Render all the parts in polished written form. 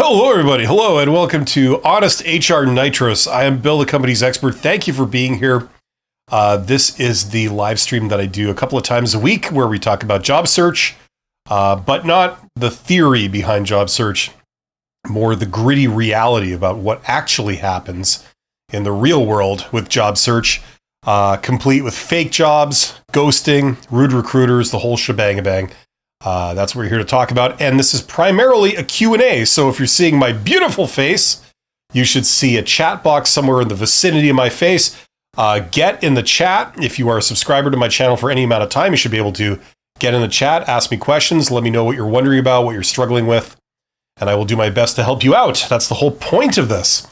Hello, everybody. Hello, and welcome to Honest HR Nitrous. I am Bill, the company's expert. Thank you for being here. This is the live stream that I do a couple of times a week where we talk about job search, but not the theory behind job search, more the gritty reality about what actually happens in the real world with job search, complete with fake jobs, ghosting, rude recruiters, the whole shebang-a-bang. That's what we're here to talk about, and this is primarily a Q&A, so if you're seeing my beautiful face, you should see a chat box somewhere in the vicinity of my face. Get in the chat. If you are a subscriber to my channel for any amount of time, you should be able to get in the chat, ask me questions, let me know what you're wondering about, what you're struggling with, and I will do my best to help you out. That's the whole point of this.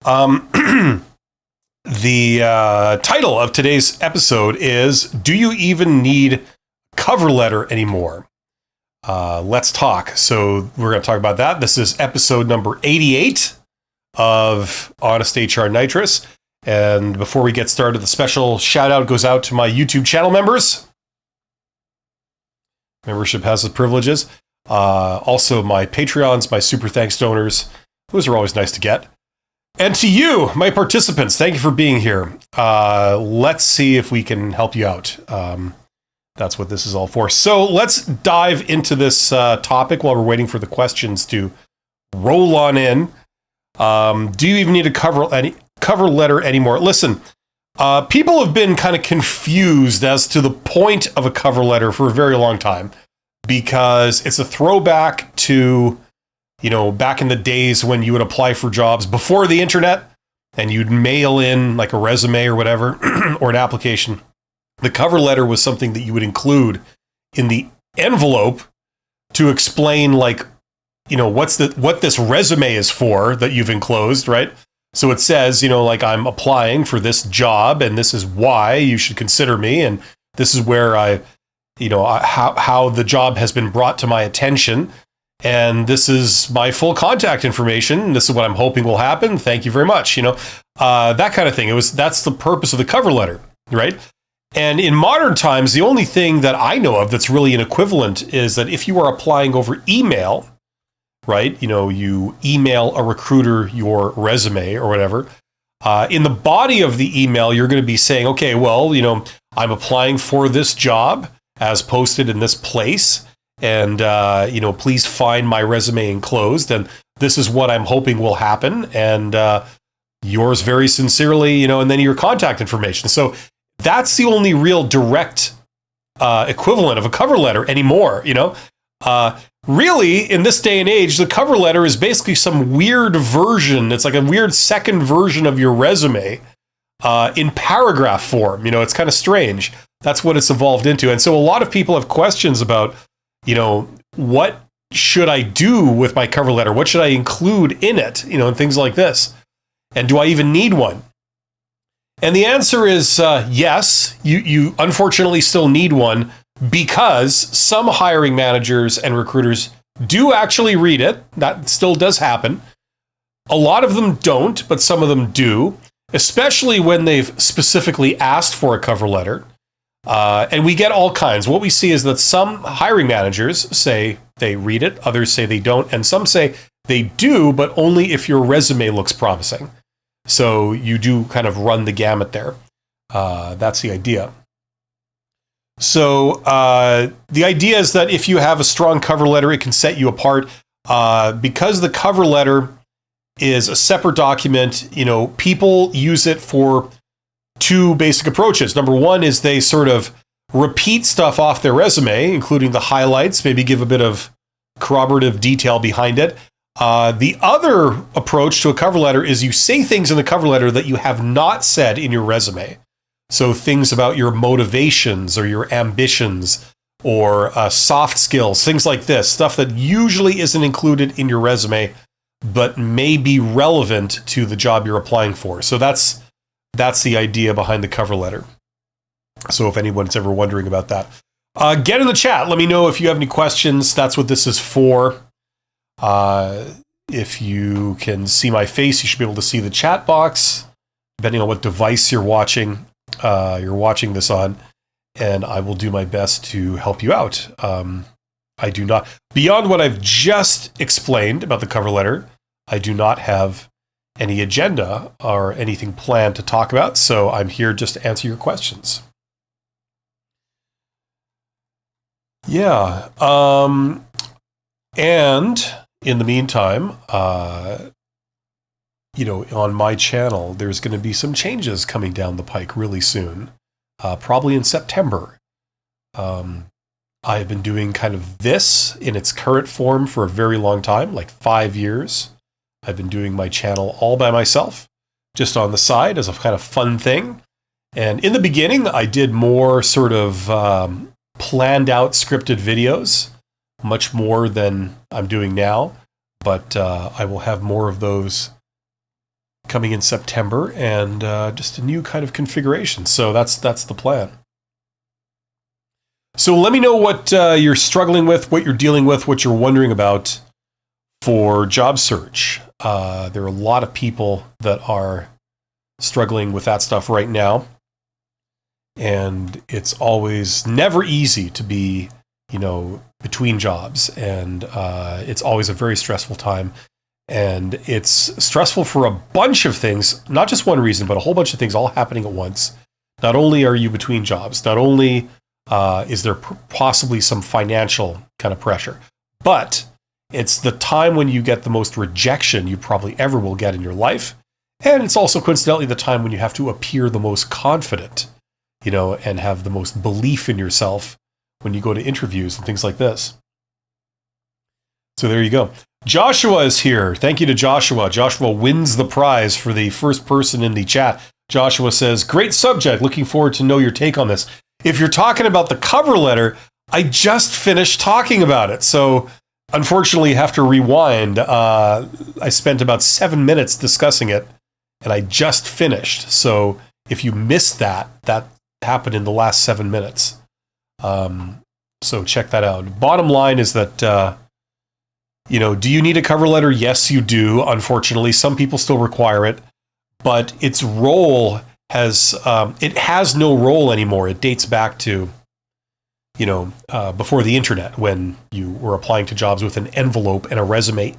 The title of today's episode is, Do You Even Need a Cover Letter Anymore? Let's talk. So we're going to talk about that. This is episode number 88 of Honest HR Nitrous. And before we get started, the special shout out goes out to my YouTube channel members. Membership has its privileges. Also my Patreons, my super thanks donors. Those are always nice to get. And to you, my participants, thank you for being here. Let's see if we can help you out. That's what this is all for. So let's dive into this topic while we're waiting for the questions to roll on in. Do you even need a cover letter anymore? Listen, people have been kind of confused as to the point of a cover letter for a very long time because it's a throwback to, back in the days when you would apply for jobs before the internet and you'd mail in like a resume or whatever or an application. The cover letter was something that you would include in the envelope to explain, what this resume is for that you've enclosed, right? So it says, I'm applying for this job, and this is why you should consider me, and this is where how the job has been brought to my attention, and this is my full contact information. This is what I'm hoping will happen. Thank you very much. That kind of thing. That's the purpose of the cover letter, right? And in modern times, the only thing that I know of that's really an equivalent is that if you are applying over email, right? You email a recruiter your resume or whatever. In the body of the email, you're going to be saying, okay, well, I'm applying for this job as posted in this place. And, please find my resume enclosed. And this is what I'm hoping will happen. And yours very sincerely, and then your contact information. So that's the only real direct equivalent of a cover letter anymore, Really, in this day and age, the cover letter is basically some weird version. It's like a weird second version of your resume in paragraph form. It's kind of strange. That's what it's evolved into. And so a lot of people have questions about, what should I do with my cover letter? What should I include in it? And things like this. And do I even need one? And the answer is yes, you unfortunately still need one because some hiring managers and recruiters do actually read it. That still does happen. A lot of them don't, but some of them do, especially when they've specifically asked for a cover letter. And we get all kinds. What we see is that some hiring managers say they read it, others say they don't, and some say they do, but only if your resume looks promising. So you do kind of run the gamut there. That's the idea. So the idea is that if you have a strong cover letter, it can set you apart. Because the cover letter is a separate document, people use it for two basic approaches. Number one is they sort of repeat stuff off their resume, including the highlights, maybe give a bit of corroborative detail behind it. The other approach to a cover letter is you say things in the cover letter that you have not said in your resume. So things about your motivations or your ambitions or soft skills, things like this, stuff that usually isn't included in your resume, but may be relevant to the job you're applying for. So that's the idea behind the cover letter. So if anyone's ever wondering about that, get in the chat. Let me know if you have any questions. That's what this is for. If you can see my face, you should be able to see the chat box, depending on what device you're watching this on, and I will do my best to help you out. I do not. Beyond what I've just explained about the cover letter, I do not have any agenda or anything planned to talk about, so I'm here just to answer your questions. Yeah. And in the meantime, on my channel, there's going to be some changes coming down the pike really soon, probably in September. I have been doing kind of this in its current form for a very long time, like 5 years. I've been doing my channel all by myself, just on the side as a kind of fun thing. And in the beginning, I did more sort of planned out scripted videos, much more than I'm doing now. But I will have more of those coming in September, and just a new kind of configuration. So that's the plan. So let me know what you're struggling with, what you're dealing with, what you're wondering about for job search. There are a lot of people that are struggling with that stuff right now. And it's always never easy to be, between jobs. And it's always a very stressful time. And it's stressful for a bunch of things, not just one reason, but a whole bunch of things all happening at once. Not only are you between jobs, not only is there possibly some financial kind of pressure, but it's the time when you get the most rejection you probably ever will get in your life. And it's also coincidentally the time when you have to appear the most confident, and have the most belief in yourself when you go to interviews and things like this. So there you go. Joshua is here. Thank you to Joshua. Joshua wins the prize for the first person in the chat. Joshua says, great subject. Looking forward to know your take on this. If you're talking about the cover letter, I just finished talking about it. So unfortunately, you have to rewind. I spent about 7 minutes discussing it, and I just finished. So if you missed that happened in the last 7 minutes. So check that out. Bottom line is that, do you need a cover letter? Yes, you do. Unfortunately, some people still require it, but its role it has no role anymore. It dates back to, before the internet, when you were applying to jobs with an envelope and a resume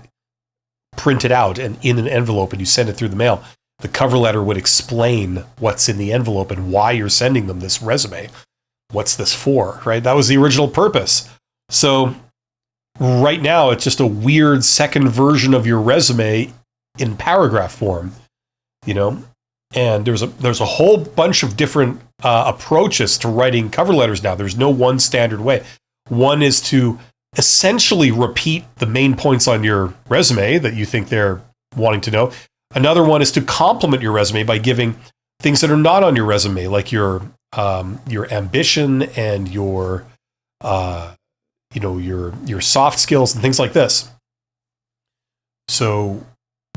printed out and in an envelope, and you send it through the mail. The cover letter would explain what's in the envelope and why you're sending them this resume. What's this for, right? That was the original purpose. So right now, it's just a weird second version of your resume in paragraph form, And there's a whole bunch of different approaches to writing cover letters now. There's no one standard way. One is to essentially repeat the main points on your resume that you think they're wanting to know. Another one is to complement your resume by giving things that are not on your resume, like your ambition and your soft skills and things like this. So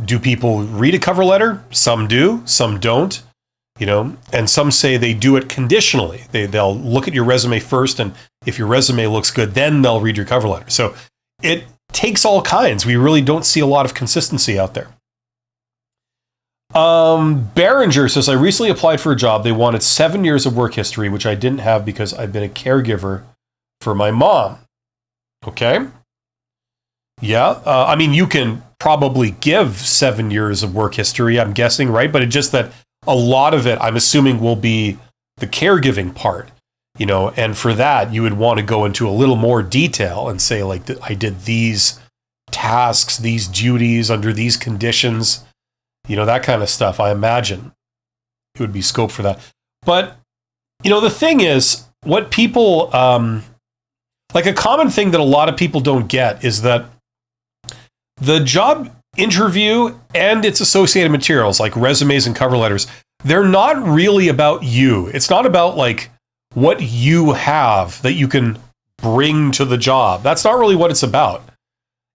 do people read a cover letter? Some do, some don't, and some say they do it conditionally. They'll look at your resume first, and if your resume looks good, then they'll read your cover letter. So it takes all kinds. We really don't see a lot of consistency out there. Behringer says, I recently applied for a job. They wanted 7 years of work history, which I didn't have because I've been a caregiver for my mom. Okay. Yeah. You can probably give 7 years of work history, I'm guessing, right? But it's just that a lot of it, I'm assuming, will be the caregiving part, and for that, you would want to go into a little more detail and say, like, I did these tasks, these duties under these conditions, that kind of stuff. I imagine it would be scope for that. But, the thing is, what people, like a common thing that a lot of people don't get is that the job interview and its associated materials, like resumes and cover letters, they're not really about you. It's not about like what you have that you can bring to the job. That's not really what it's about.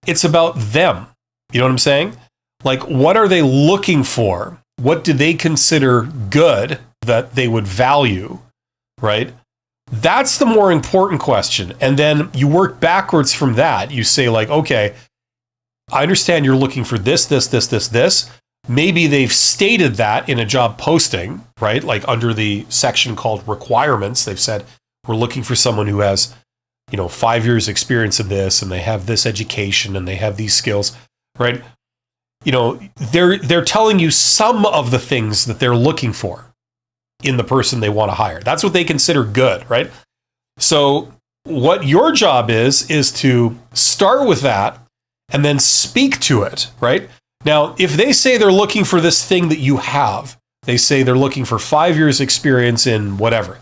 It's about them. You know what I'm saying? Like, what are they looking for? What do they consider good that they would value, right? That's the more important question. And then you work backwards from that. You say, like, okay, I understand you're looking for this, this, this, this, this. Maybe they've stated that in a job posting, right? Like under the section called requirements, they've said, we're looking for someone who has 5 years experience in this, and they have this education, and they have these skills, right? They're telling you some of the things that they're looking for in the person they want to hire. That's what they consider good, right? So what your job is to start with that and then speak to it, right? Now, if they say they're looking for this thing that you have, they say they're looking for 5 years experience in whatever,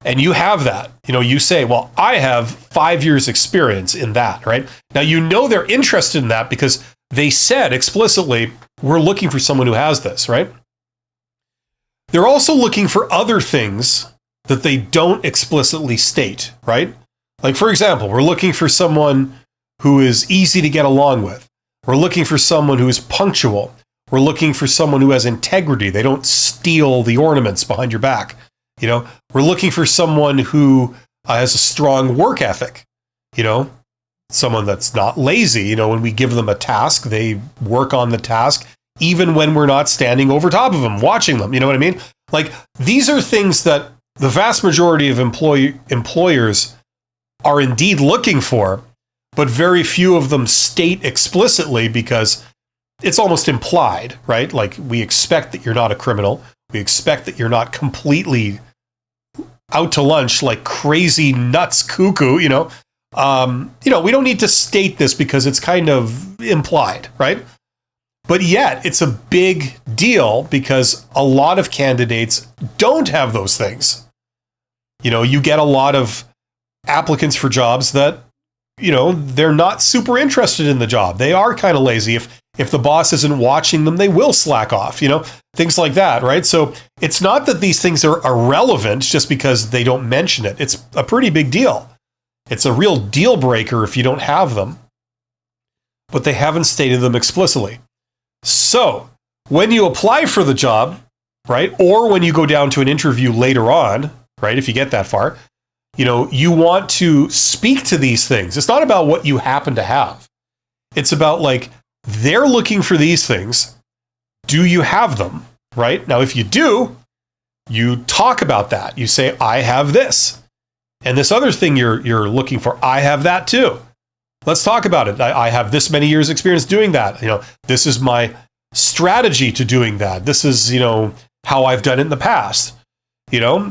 and you have that, you say, well, I have 5 years experience in that, right? Now, they're interested in that because they said explicitly, we're looking for someone who has this, right? They're also looking for other things that they don't explicitly state, right? Like, for example, we're looking for someone who is easy to get along with. We're looking for someone who is punctual. We're looking for someone who has integrity. They don't steal the ornaments behind your back. We're looking for someone who has a strong work ethic. Someone that's not lazy. When we give them a task, they work on the task, even when we're not standing over top of them, watching them. You know what I mean? Like, these are things that the vast majority of employers are indeed looking for, but very few of them state explicitly because it's almost implied, right? Like, we expect that you're not a criminal. We expect that you're not completely out to lunch like crazy nuts cuckoo, we don't need to state this because it's kind of implied, right? But yet it's a big deal because a lot of candidates don't have those things. You get a lot of applicants for jobs that, they're not super interested in the job. They are kind of lazy. If the boss isn't watching them, they will slack off, things like that, right? So it's not that these things are irrelevant just because they don't mention it. It's a pretty big deal. It's a real deal breaker if you don't have them, but they haven't stated them explicitly. So when you apply for the job, right, or when you go down to an interview later on, right, if you get that far, you want to speak to these things. It's not about what you happen to have. It's about, like, they're looking for these things. Do you have them, right? Now, if you do, you talk about that. You say, I have this. And this other thing you're looking for, I have that too. Let's talk about it. I have this many years experience doing that. This is my strategy to doing that. This is, how I've done it in the past.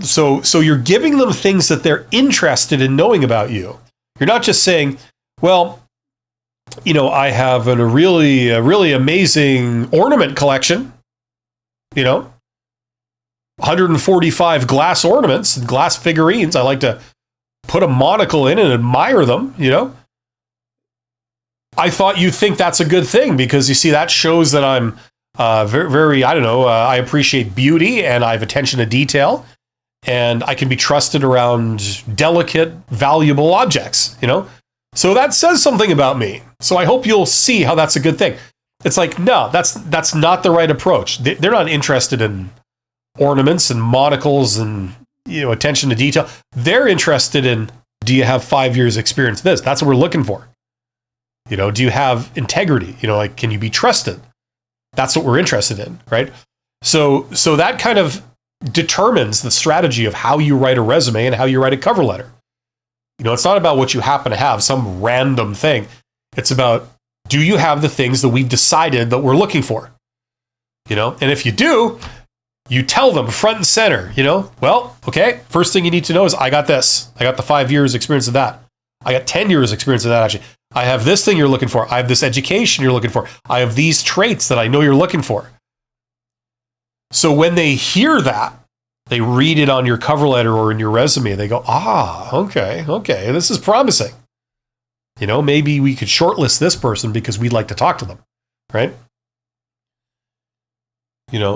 So you're giving them things that they're interested in knowing about you. You're not just saying, well, I have a really amazing ornament collection, 145 glass ornaments and glass figurines. I like to put a monocle in and admire them, I thought you'd think that's a good thing because, you see, that shows that I'm very, I appreciate beauty and I have attention to detail and I can be trusted around delicate, valuable objects, So that says something about me. So I hope you'll see how that's a good thing. It's like, no, that's not the right approach. They're not interested in ornaments and monocles and, attention to detail. They're interested in, do you have 5 years experience in this? That's what we're looking for. Do you have integrity? Like, can you be trusted? That's what we're interested in, right? So that kind of determines the strategy of how you write a resume and how you write a cover letter. It's not about what you happen to have, some random thing. It's about, do you have the things that we've decided that we're looking for? And if you do, you tell them front and center, well, okay, first thing you need to know is I got this. I got the 5 years experience of that. I got 10 years experience of that, actually. I have this thing you're looking for. I have this education you're looking for. I have these traits that I know you're looking for. So when they hear that, they read it on your cover letter or in your resume, they go, okay, this is promising. Maybe we could shortlist this person because we'd like to talk to them, right?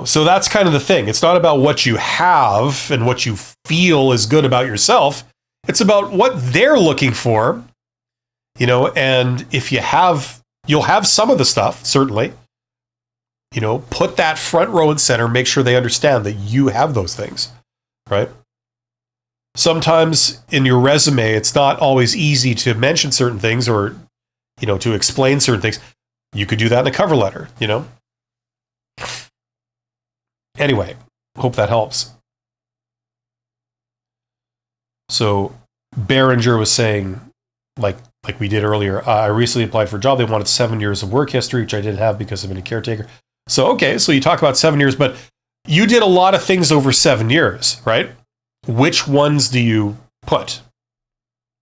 So that's kind of the thing. It's not about what you have and what you feel is good about yourself. It's about what they're looking for, and if you'll have some of the stuff, certainly. Put that front row and center, make sure they understand that you have those things, right? Sometimes in your resume, it's not always easy to mention certain things or, to explain certain things. You could do that in a cover letter, Anyway, hope that helps. So Behringer was saying, like we did earlier. I recently applied for a job. They wanted 7 years of work history, which I didn't have because I've been a caretaker. So, okay, so you talk about 7 years, but you did a lot of things over 7 years, right? Which ones do you put?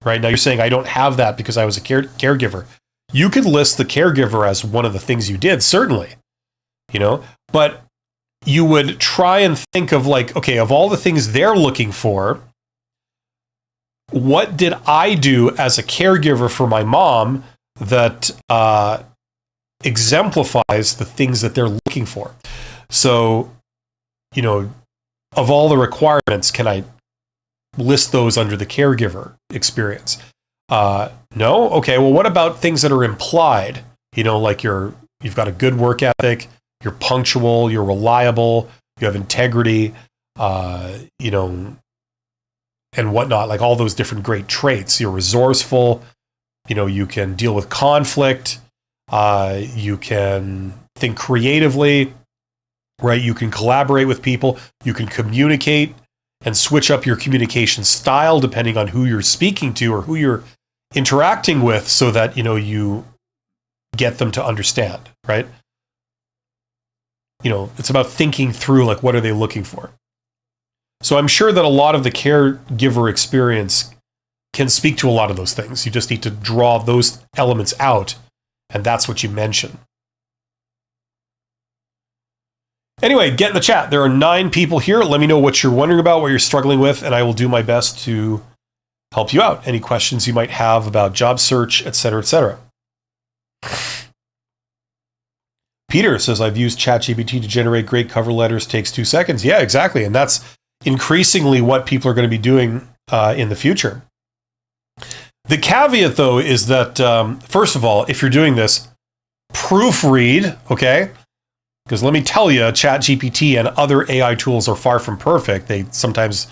Right now, you're saying I don't have that because I was a caregiver. You could list the caregiver as one of the things you did, certainly, but you would try and think of like, okay, of all the things they're looking for, what did I do as a caregiver for my mom that exemplifies the things that they're looking for? So, of all the requirements, can I list those under the caregiver experience? No? Okay, well, what about things that are implied? Like you've got a good work ethic, you're punctual, you're reliable, you have integrity, and whatnot, like all those different great traits. You're resourceful, you can deal with conflict, you can think creatively, right? You can collaborate with people, you can communicate and switch up your communication style depending on who you're speaking to or who you're interacting with so that, you get them to understand, right? It's about thinking through, like, what are they looking for? So I'm sure that a lot of the caregiver experience can speak to a lot of those things. You just need to draw those elements out, and that's what you mention. Anyway, get in the chat. There are 9 people here. Let me know what you're wondering about, what you're struggling with, and I will do my best to help you out. Any questions you might have about job search, etc., etc. Peter says, I've used ChatGPT to generate great cover letters. Takes 2 seconds. Yeah, exactly. And that's increasingly what people are going to be doing in the future. The caveat, though, is that, first of all, if you're doing this, proofread, okay? Because let me tell you, ChatGPT and other AI tools are far from perfect. They sometimes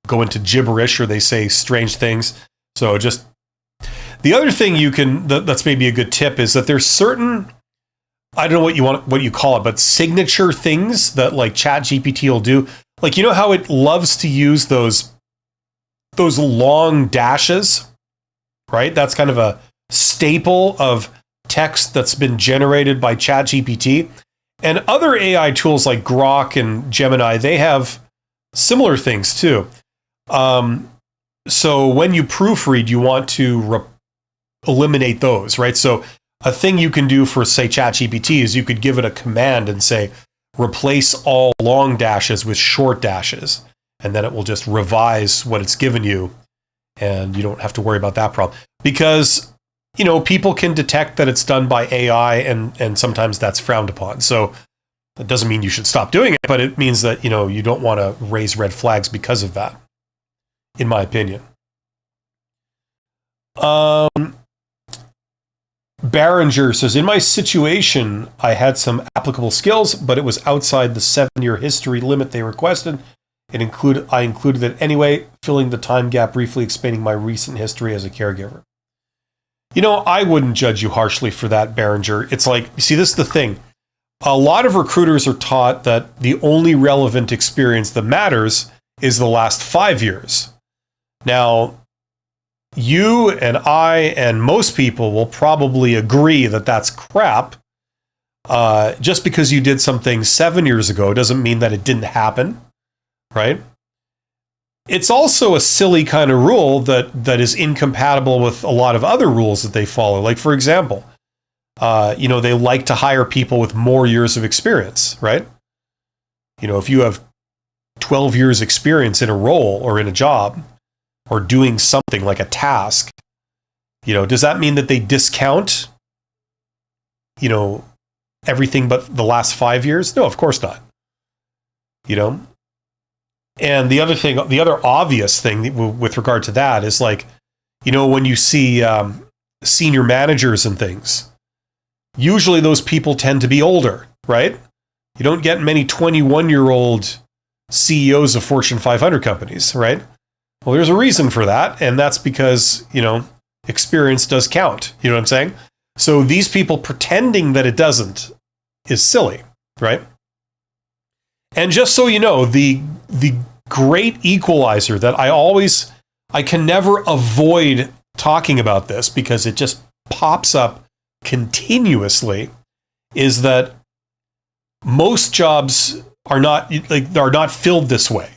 go into gibberish or they say strange things. So just the other thing that's maybe a good tip is that there's certain, I don't know what you call it, but signature things that like ChatGPT will do. Like, how it loves to use those long dashes, right? That's kind of a staple of text that's been generated by ChatGPT. And other AI tools like Grok and Gemini, they have similar things too. So when you proofread, you want to eliminate those, right? So a thing you can do for, say, ChatGPT is you could give it a command and say, replace all long dashes with short dashes. And then it will just revise what it's given you. And you don't have to worry about that problem. Because, people can detect that it's done by AI and sometimes that's frowned upon. So that doesn't mean you should stop doing it, but it means that, you don't want to raise red flags because of that, in my opinion. Barringer says, in my situation, I had some applicable skills, but it was outside the 7-year history limit they requested. I included it anyway, filling the time gap, briefly explaining my recent history as a caregiver. I wouldn't judge you harshly for that, Barringer. It's like, see, this is the thing. A lot of recruiters are taught that the only relevant experience that matters is the last 5 years. Now, you and I and most people will probably agree that that's crap. Just because you did something 7 years ago doesn't mean that it didn't happen, right? It's also a silly kind of rule that is incompatible with a lot of other rules that they follow. Like, for example, they like to hire people with more years of experience, right? If you have 12 years experience in a role or in a job or doing something like a task, does that mean that they discount, everything but the last 5 years? No, of course not. And the other obvious thing with regard to that is like, when you see senior managers and things, usually those people tend to be older, right? You don't get many 21-year-old CEOs of Fortune 500 companies, right? Well, there's a reason for that, and that's because, experience does count. You know what I'm saying? So these people pretending that it doesn't is silly, right? And just so you know, the great equalizer that I can never avoid talking about this because it just pops up continuously, is that most jobs are not filled this way.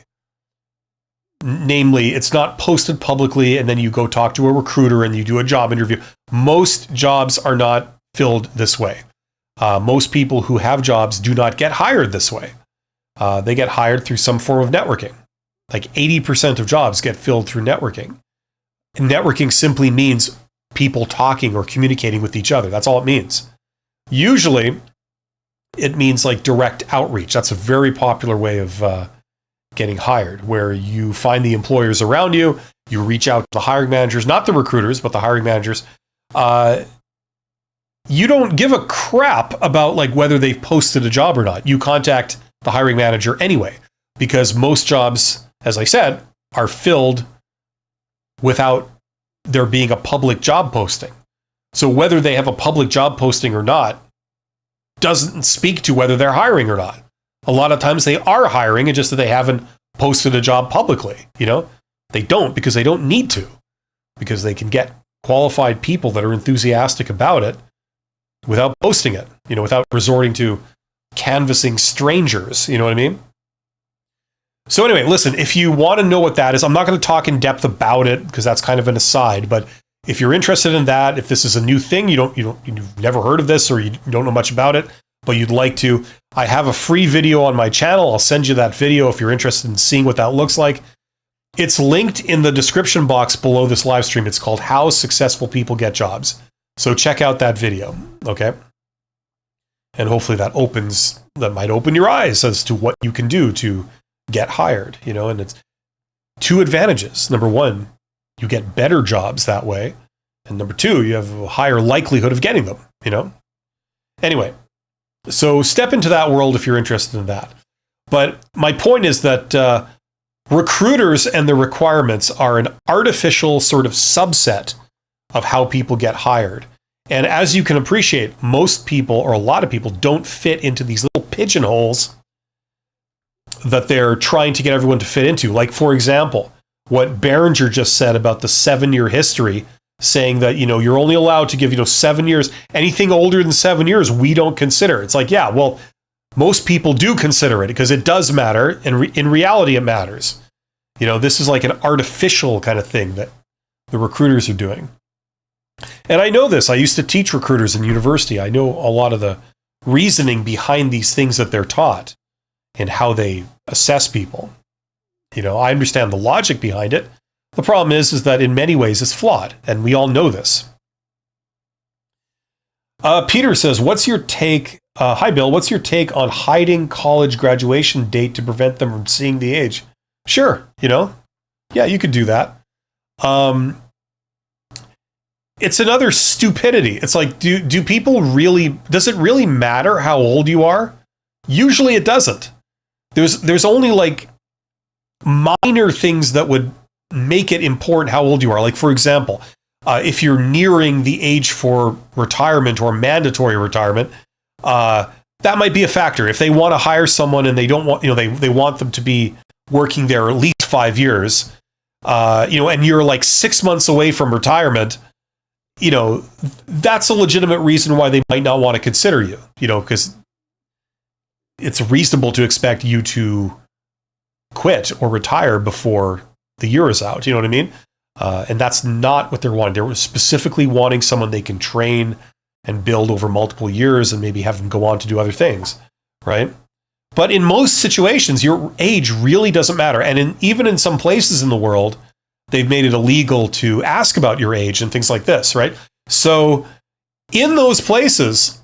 Namely, it's not posted publicly and then you go talk to a recruiter and you do a job interview. Most jobs are not filled this way. Most people who have jobs do not get hired this way. They get hired through some form of networking. Like 80% of jobs get filled through networking. And networking simply means people talking or communicating with each other. That's all it means. Usually, it means like direct outreach. That's a very popular way of getting hired, where you find the employers around you, you reach out to the hiring managers, not the recruiters, but the hiring managers. You don't give a crap about like whether they've posted a job or not. You contact the hiring manager anyway, because most jobs, as I said, are filled without there being a public job posting. So whether they have a public job posting or not doesn't speak to whether they're hiring or not. A lot of times they are hiring, it's just that they haven't posted a job publicly. They don't, because they don't need to, because they can get qualified people that are enthusiastic about it without posting it, without resorting to canvassing strangers. You know what I mean? So anyway, listen, if you want to know what that is, I'm not going to talk in depth about it because that's kind of an aside, but if you're interested in that, if this is a new thing, you've never heard of this or you don't know much about it, but you'd like to, I have a free video on my channel. I'll send you that video if you're interested in seeing what that looks like. It's linked in the description box below this live stream. It's called How Successful People Get Jobs. So check out that video, okay? And hopefully that might open your eyes as to what you can do to get hired, and it's two advantages. Number one, you get better jobs that way. And number two, you have a higher likelihood of getting them, Anyway, so step into that world if you're interested in that. But my point is that recruiters and the requirements are an artificial sort of subset of how people get hired. And as you can appreciate, most people, or a lot of people, don't fit into these little pigeonholes that they're trying to get everyone to fit into. Like, for example, what Behringer just said about the 7-year history, saying that, you're only allowed to give, 7 years. Anything older than 7 years, we don't consider. It's like, yeah, well, most people do consider it because it does matter. And in reality, it matters. This is like an artificial kind of thing that the recruiters are doing. And I know this. I used to teach recruiters in university. I know a lot of the reasoning behind these things that they're taught and how they assess people. I understand the logic behind it. The problem is that in many ways it's flawed, and we all know this. Peter says, what's your take? Hi, Bill. What's your take on hiding college graduation date to prevent them from seeing the age? Sure. Yeah, you could do that. It's another stupidity. It's like, do people really, does it really matter how old you are? Usually it doesn't. There's only like minor things that would make it important how old you are. Like, for example, if you're nearing the age for retirement or mandatory retirement, that might be a factor. If they want to hire someone and they don't want, they want them to be working there at least 5 years, and you're like 6 months away from retirement, that's a legitimate reason why they might not want to consider you, because it's reasonable to expect you to quit or retire before the year is out. You know what I mean? And that's not what they're wanting. They're specifically wanting someone they can train and build over multiple years and maybe have them go on to do other things, right? But in most situations, your age really doesn't matter. And even in some places in the world, they've made it illegal to ask about your age and things like this, right? So in those places,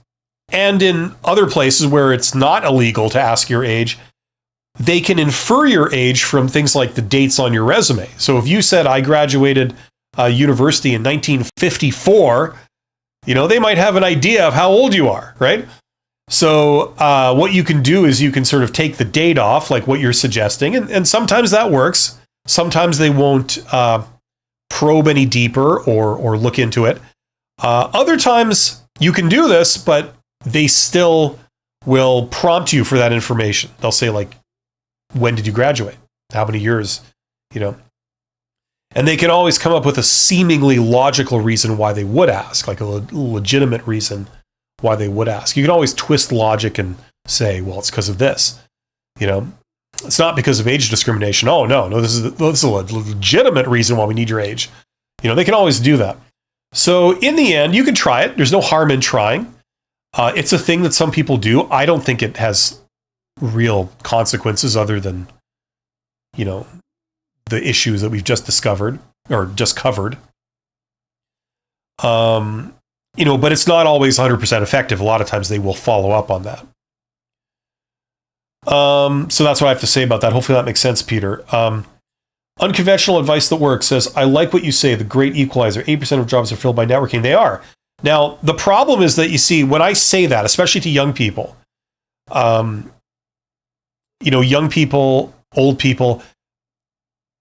and in other places where it's not illegal to ask your age, they can infer your age from things like the dates on your resume. So if you said, I graduated university in 1954, they might have an idea of how old you are, right? So what you can do is you can sort of take the date off, like what you're suggesting, and sometimes that works. Sometimes they won't probe any deeper or look into it. Other times you can do this, but they still will prompt you for that information. They'll say, like, when did you graduate? How many years? And And they can always come up with a seemingly logical reason why they would ask, like a legitimate reason why they would ask. You can always twist logic and say, well, it's because of this. It's not because of age discrimination. Oh, no, this is a legitimate reason why we need your age. They can always do that. So in the end, you can try it. There's no harm in trying. It's a thing that some people do. I don't think it has real consequences other than, the issues that we've just discovered or just covered. But it's not always 100% effective. A lot of times they will follow up on that. So that's what I have to say about that. Hopefully that makes sense, Peter. Unconventional advice that works says, I like what you say, the great equalizer. 8% of jobs are filled by networking. They are. Now, the problem is that, you see, when I say that, especially to young people, young people, old people,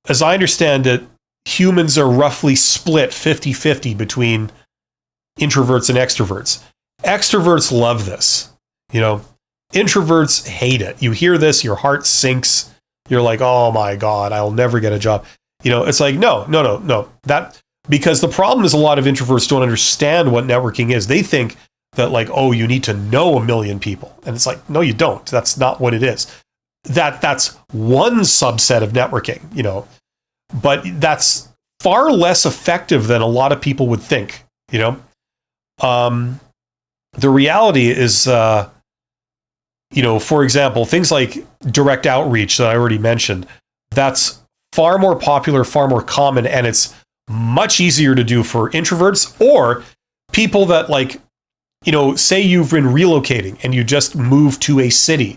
as I understand it, humans are roughly split 50-50 between introverts and extroverts. Extroverts love this. Introverts hate it. You hear this, your heart sinks. You're like, oh my God, I'll never get a job. It's like, no. Because the problem is a lot of introverts don't understand what networking is. They think that like, oh, you need to know a million people. And it's like, no, you don't. That's not what it is. That's one subset of networking, but that's far less effective than a lot of people would think, The reality is, for example, things like direct outreach that I already mentioned, that's far more popular, far more common, and it's much easier to do for introverts or people that say you've been relocating and you just moved to a city.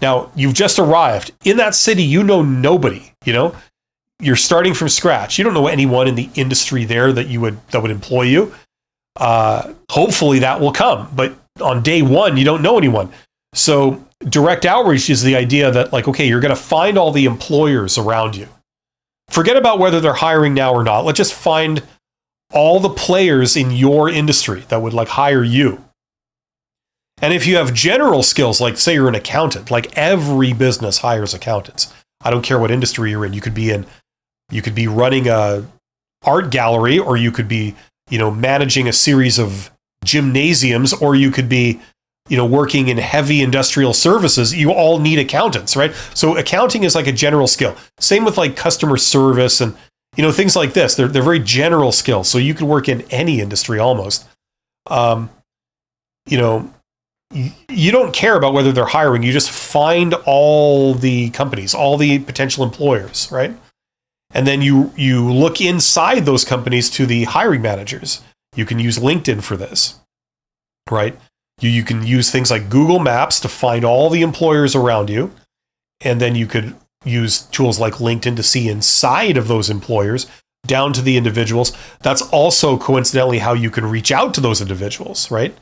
Now, you've just arrived. In that city, you know nobody, You're starting from scratch. You don't know anyone in the industry there that would employ you. Hopefully that will come. But on day one, you don't know anyone. So direct outreach is the idea that you're going to find all the employers around you. Forget about whether they're hiring now or not. Let's just find all the players in your industry that would hire you. And if you have general skills, like say you're an accountant, every business hires accountants. I don't care what industry you're in. You could be running a art gallery, or you could be, managing a series of gymnasiums, or you could be, working in heavy industrial services. You all need accountants, right? So accounting is like a general skill. Same with customer service and, things like this. They're very general skills. So you could work in any industry almost. You don't care about whether they're hiring. You just find all the companies, all the potential employers, right? And then you look inside those companies to the hiring managers. You can use LinkedIn for this, right? You can use things like Google Maps to find all the employers around you. And then you could use tools like LinkedIn to see inside of those employers down to the individuals. That's also coincidentally how you can reach out to those individuals, right?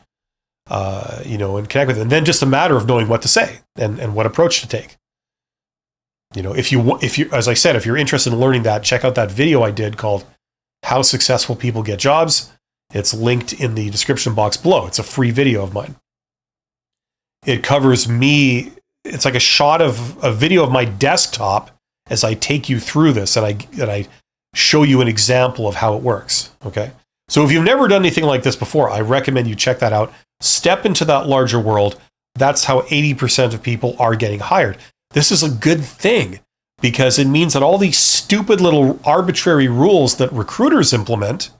And connect with them. And then just a matter of knowing what to say and what approach to take. If you, as I said, if you're interested in learning that, check out that video I did called How Successful People Get Jobs. It's linked in the description box below. It's a free video of mine. It covers me. It's like a shot of a video of my desktop as I take you through this, and I show you an example of how it works. Okay. So if you've never done anything like this before, I recommend you check that out. Step into that larger world. That's how 80% of people are getting hired. This is a good thing because it means that all these stupid little arbitrary rules that recruiters implement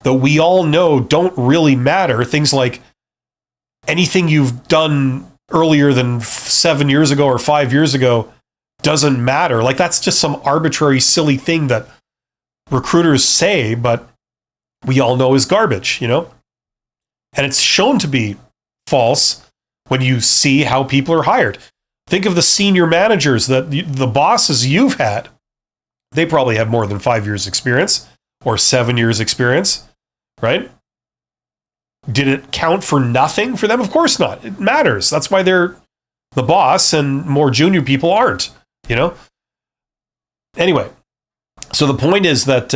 that we all know don't really matter, things like anything you've done earlier than 7 years ago or 5 years ago doesn't matter. That's just some arbitrary, silly thing that recruiters say, but we all know is garbage, And it's shown to be false when you see how people are hired. Think of the senior managers, the bosses you've had. They probably have more than 5 years experience or 7 years experience, right? Did it count for nothing for them? Of course not. It matters. That's why they're the boss and more junior people aren't, Anyway, so the point is that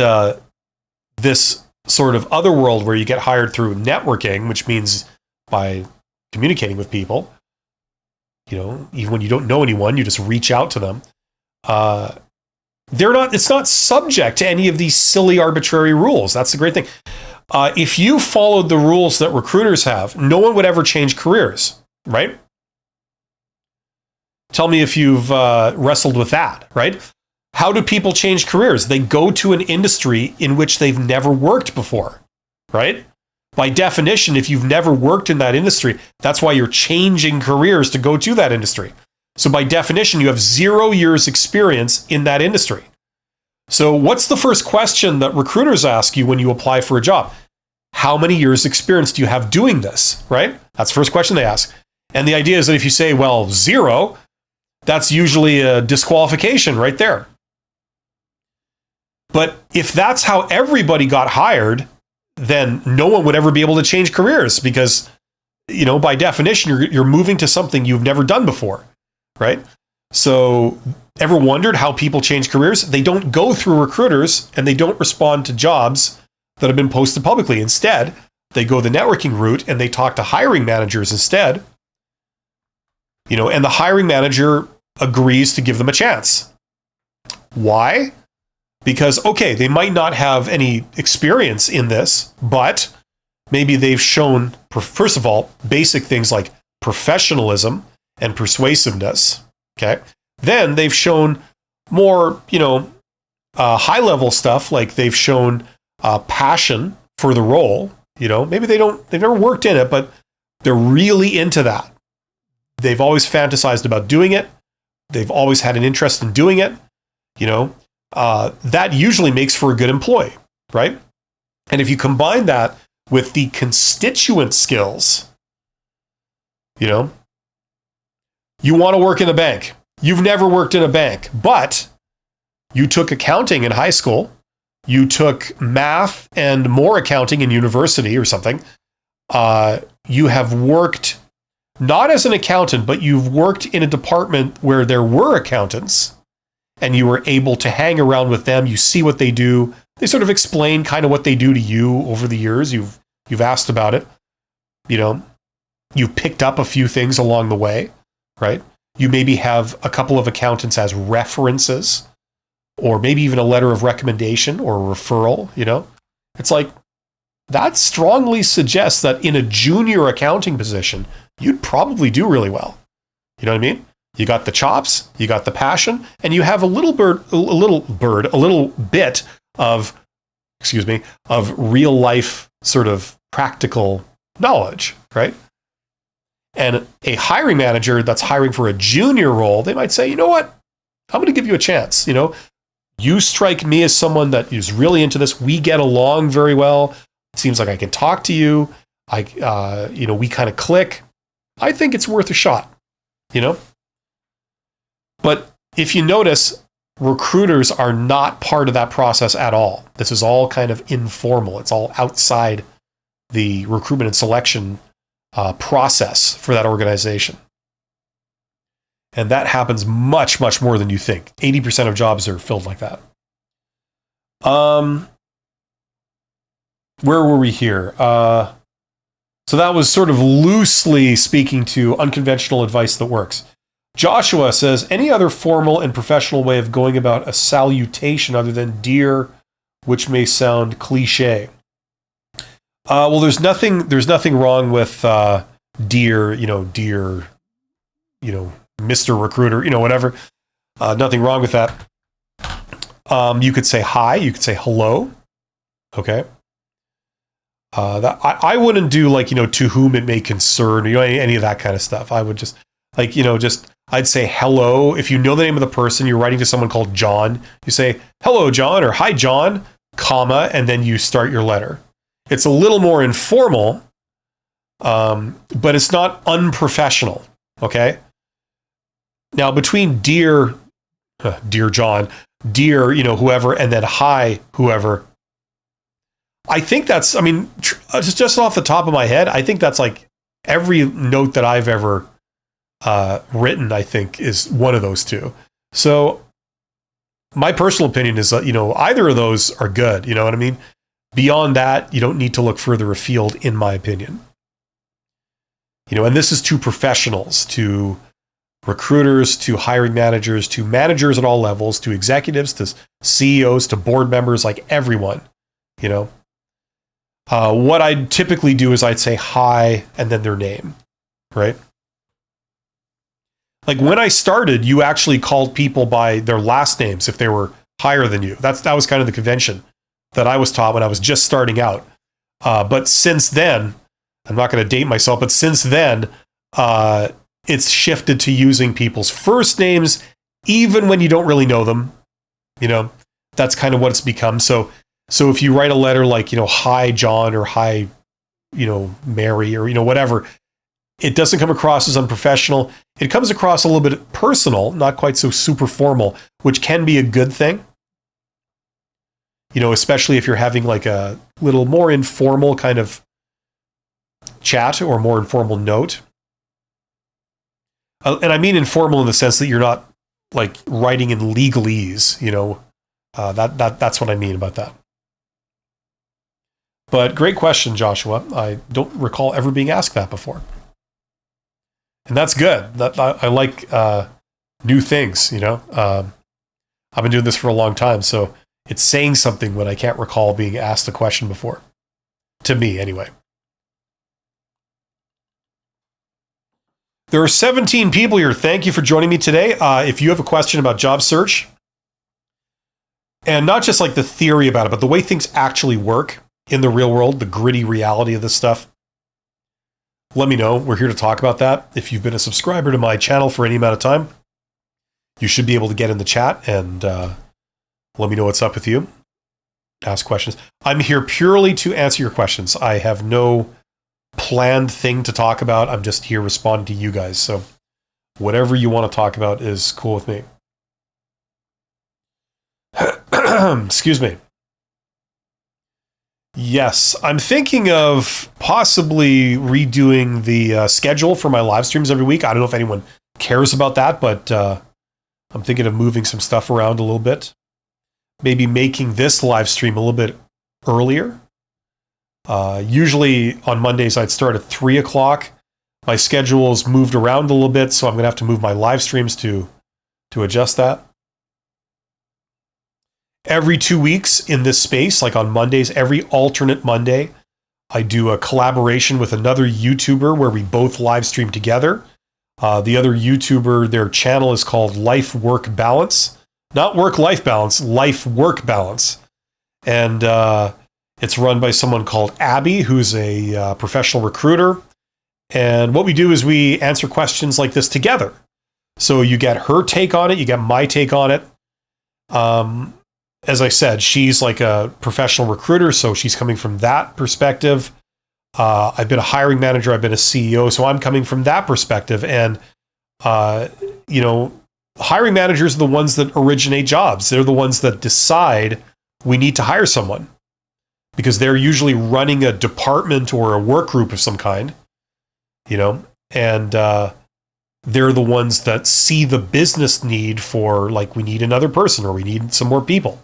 this sort of other world where you get hired through networking, which means by communicating with people, even when you don't know anyone, you just reach out to them. It's not subject to any of these silly arbitrary rules. That's the great thing. If you followed the rules that recruiters have, no one would ever change careers, right? Tell me if you've wrestled with that, right? How do people change careers? They go to an industry in which they've never worked before, right? By definition, if you've never worked in that industry, that's why you're changing careers to go to that industry. So by definition, you have 0 years experience in that industry. So what's the first question that recruiters ask you when you apply for a job? How many years experience do you have doing this, right? That's the first question they ask. And the idea is that if you say, well, 0, that's usually a disqualification right there. But if that's how everybody got hired, then no one would ever be able to change careers because, by definition, you're moving to something you've never done before, right? So ever wondered how people change careers? They don't go through recruiters and they don't respond to jobs that have been posted publicly. Instead, they go the networking route and they talk to hiring managers instead. And the hiring manager agrees to give them a chance. Why? Because, okay, they might not have any experience in this, but maybe they've shown, first of all, basic things like professionalism and persuasiveness. Okay. Then they've shown more, high-level stuff, like they've shown passion for the role. Maybe they've never worked in it, but they're really into that. They've always fantasized about doing it. They've always had an interest in doing it. That usually makes for a good employee, right? And if you combine that with the constituent skills, you want to work in a bank. You've never worked in a bank, but you took accounting in high school. You took math and more accounting in university or something. You have worked not as an accountant, but you've worked in a department where there were accountants. And you were able to hang around with them. You see what they do. They sort of explain kind of what they do to you over the years. You've asked about it. You've picked up a few things along the way, right? You maybe have a couple of accountants as references, or maybe even a letter of recommendation or a referral. It's like that strongly suggests that in a junior accounting position, you'd probably do really well. You know what I mean? You got the chops, you got the passion, and you have a little bit of real life sort of practical knowledge, right? And a hiring manager that's hiring for a junior role, they might say, you know what? I'm going to give you a chance. You strike me as someone that is really into this. We get along very well. It seems like I can talk to you. We kind of click. I think it's worth a shot, But if you notice, recruiters are not part of that process at all. This is all kind of informal. It's all outside the recruitment and selection process for that organization. And that happens much, much more than you think. 80% of jobs are filled like that. Where were we here? So that was sort of loosely speaking to unconventional advice that works. Joshua says, any other formal and professional way of going about a salutation other than dear, which may sound cliche? Well, there's nothing wrong with dear, dear, Mr. Recruiter, whatever. Nothing wrong with that. You could say hi. You could say hello. Okay. That I wouldn't do to whom it may concern, any of that kind of stuff. I would just I'd say hello. If you know the name of the person, you're writing to someone called John, you say, hello, John, or hi, John, comma, and then you start your letter. It's a little more informal, but it's not unprofessional, okay? Now, between dear John, dear, whoever, and then hi, whoever, I think that's, just off the top of my head, I think that's like every note that I've ever written, I think, is one of those two. So my personal opinion is that, either of those are good. You know what I mean? Beyond that, you don't need to look further afield, in my opinion. And this is to professionals, to, recruiters to hiring managers to managers at all levels to executives to CEOs to board members, like everyone, you know. What I'd typically do is I'd say hi and then their name, right? Like when I started, you actually called people by their last names if they were higher than you. That was kind of the convention that I was taught when I was just starting out. But since then, I'm not going to date myself, but since then, it's shifted to using people's first names, even when you don't really know them. You know, that's kind of what it's become. So if you write a letter like, you know, hi, John, or hi, you know, Mary, or, you know, whatever, it doesn't come across as unprofessional. It comes across a little bit personal, not quite so super formal, which can be a good thing. You know, especially if you're having like a little more informal kind of chat or more informal note. And I mean informal in the sense that you're not like writing in legalese, you know, that's what I mean about that. But great question, Joshua. I don't recall ever being asked that before. And that's good. I like new things, you know. I've been doing this for a long time, so it's saying something when I can't recall being asked a question before. To me, anyway. There are 17 people here. Thank you for joining me today. If you have a question about job search, and not just like the theory about it, but the way things actually work in the real world, the gritty reality of this stuff, let me know. We're here to talk about that. If you've been a subscriber to my channel for any amount of time, you should be able to get in the chat and let me know what's up with you. Ask questions. I'm here purely to answer your questions. I have no planned thing to talk about. I'm just here responding to you guys. So whatever you want to talk about is cool with me. Excuse me. Yes, I'm thinking of possibly redoing the schedule for my live streams every week. I don't know if anyone cares about that, but I'm thinking of moving some stuff around a little bit. Maybe making this live stream a little bit earlier. Usually on Mondays, I'd start at 3 o'clock. My schedule's moved around a little bit, so I'm going to have to move my live streams to adjust that. Every 2 weeks in this space, like on Mondays, every alternate Monday, I do a collaboration with another YouTuber where we both live stream together. The other YouTuber, their channel is called Life Work Balance. Not work-life balance, life work balance. And it's run by someone called Abby, who's a professional recruiter. And what we do is we answer questions like this together. So you get her take on it, you get my take on it. As I said, she's like a professional recruiter, so she's coming from that perspective. I've been a hiring manager, I've been a CEO, so I'm coming from that perspective. And, you know, hiring managers are the ones that originate jobs. They're the ones that decide we need to hire someone because they're usually running a department or a work group of some kind, you know, and they're the ones that see the business need for, like, we need another person or we need some more people.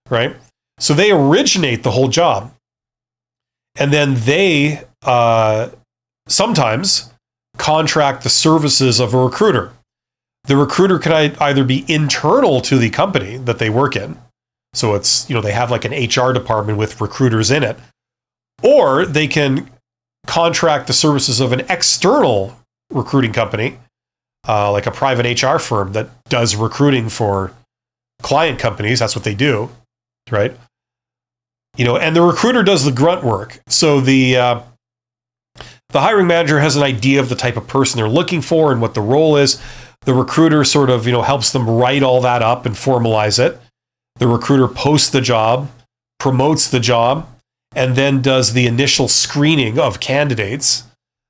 Right? So they originate the whole job. And then they sometimes contract the services of a recruiter. The recruiter can either be internal to the company that they work in. So it's, you know, they have like an HR department with recruiters in it. Or they can contract the services of an external recruiting company, like a private HR firm that does recruiting for client companies. That's what they do. Right? You know, and the recruiter does the grunt work. So the hiring manager has an idea of the type of person they're looking for and what the role is. The recruiter sort of, you know, helps them write all that up and formalize it. The recruiter posts the job, promotes the job, and then does the initial screening of candidates,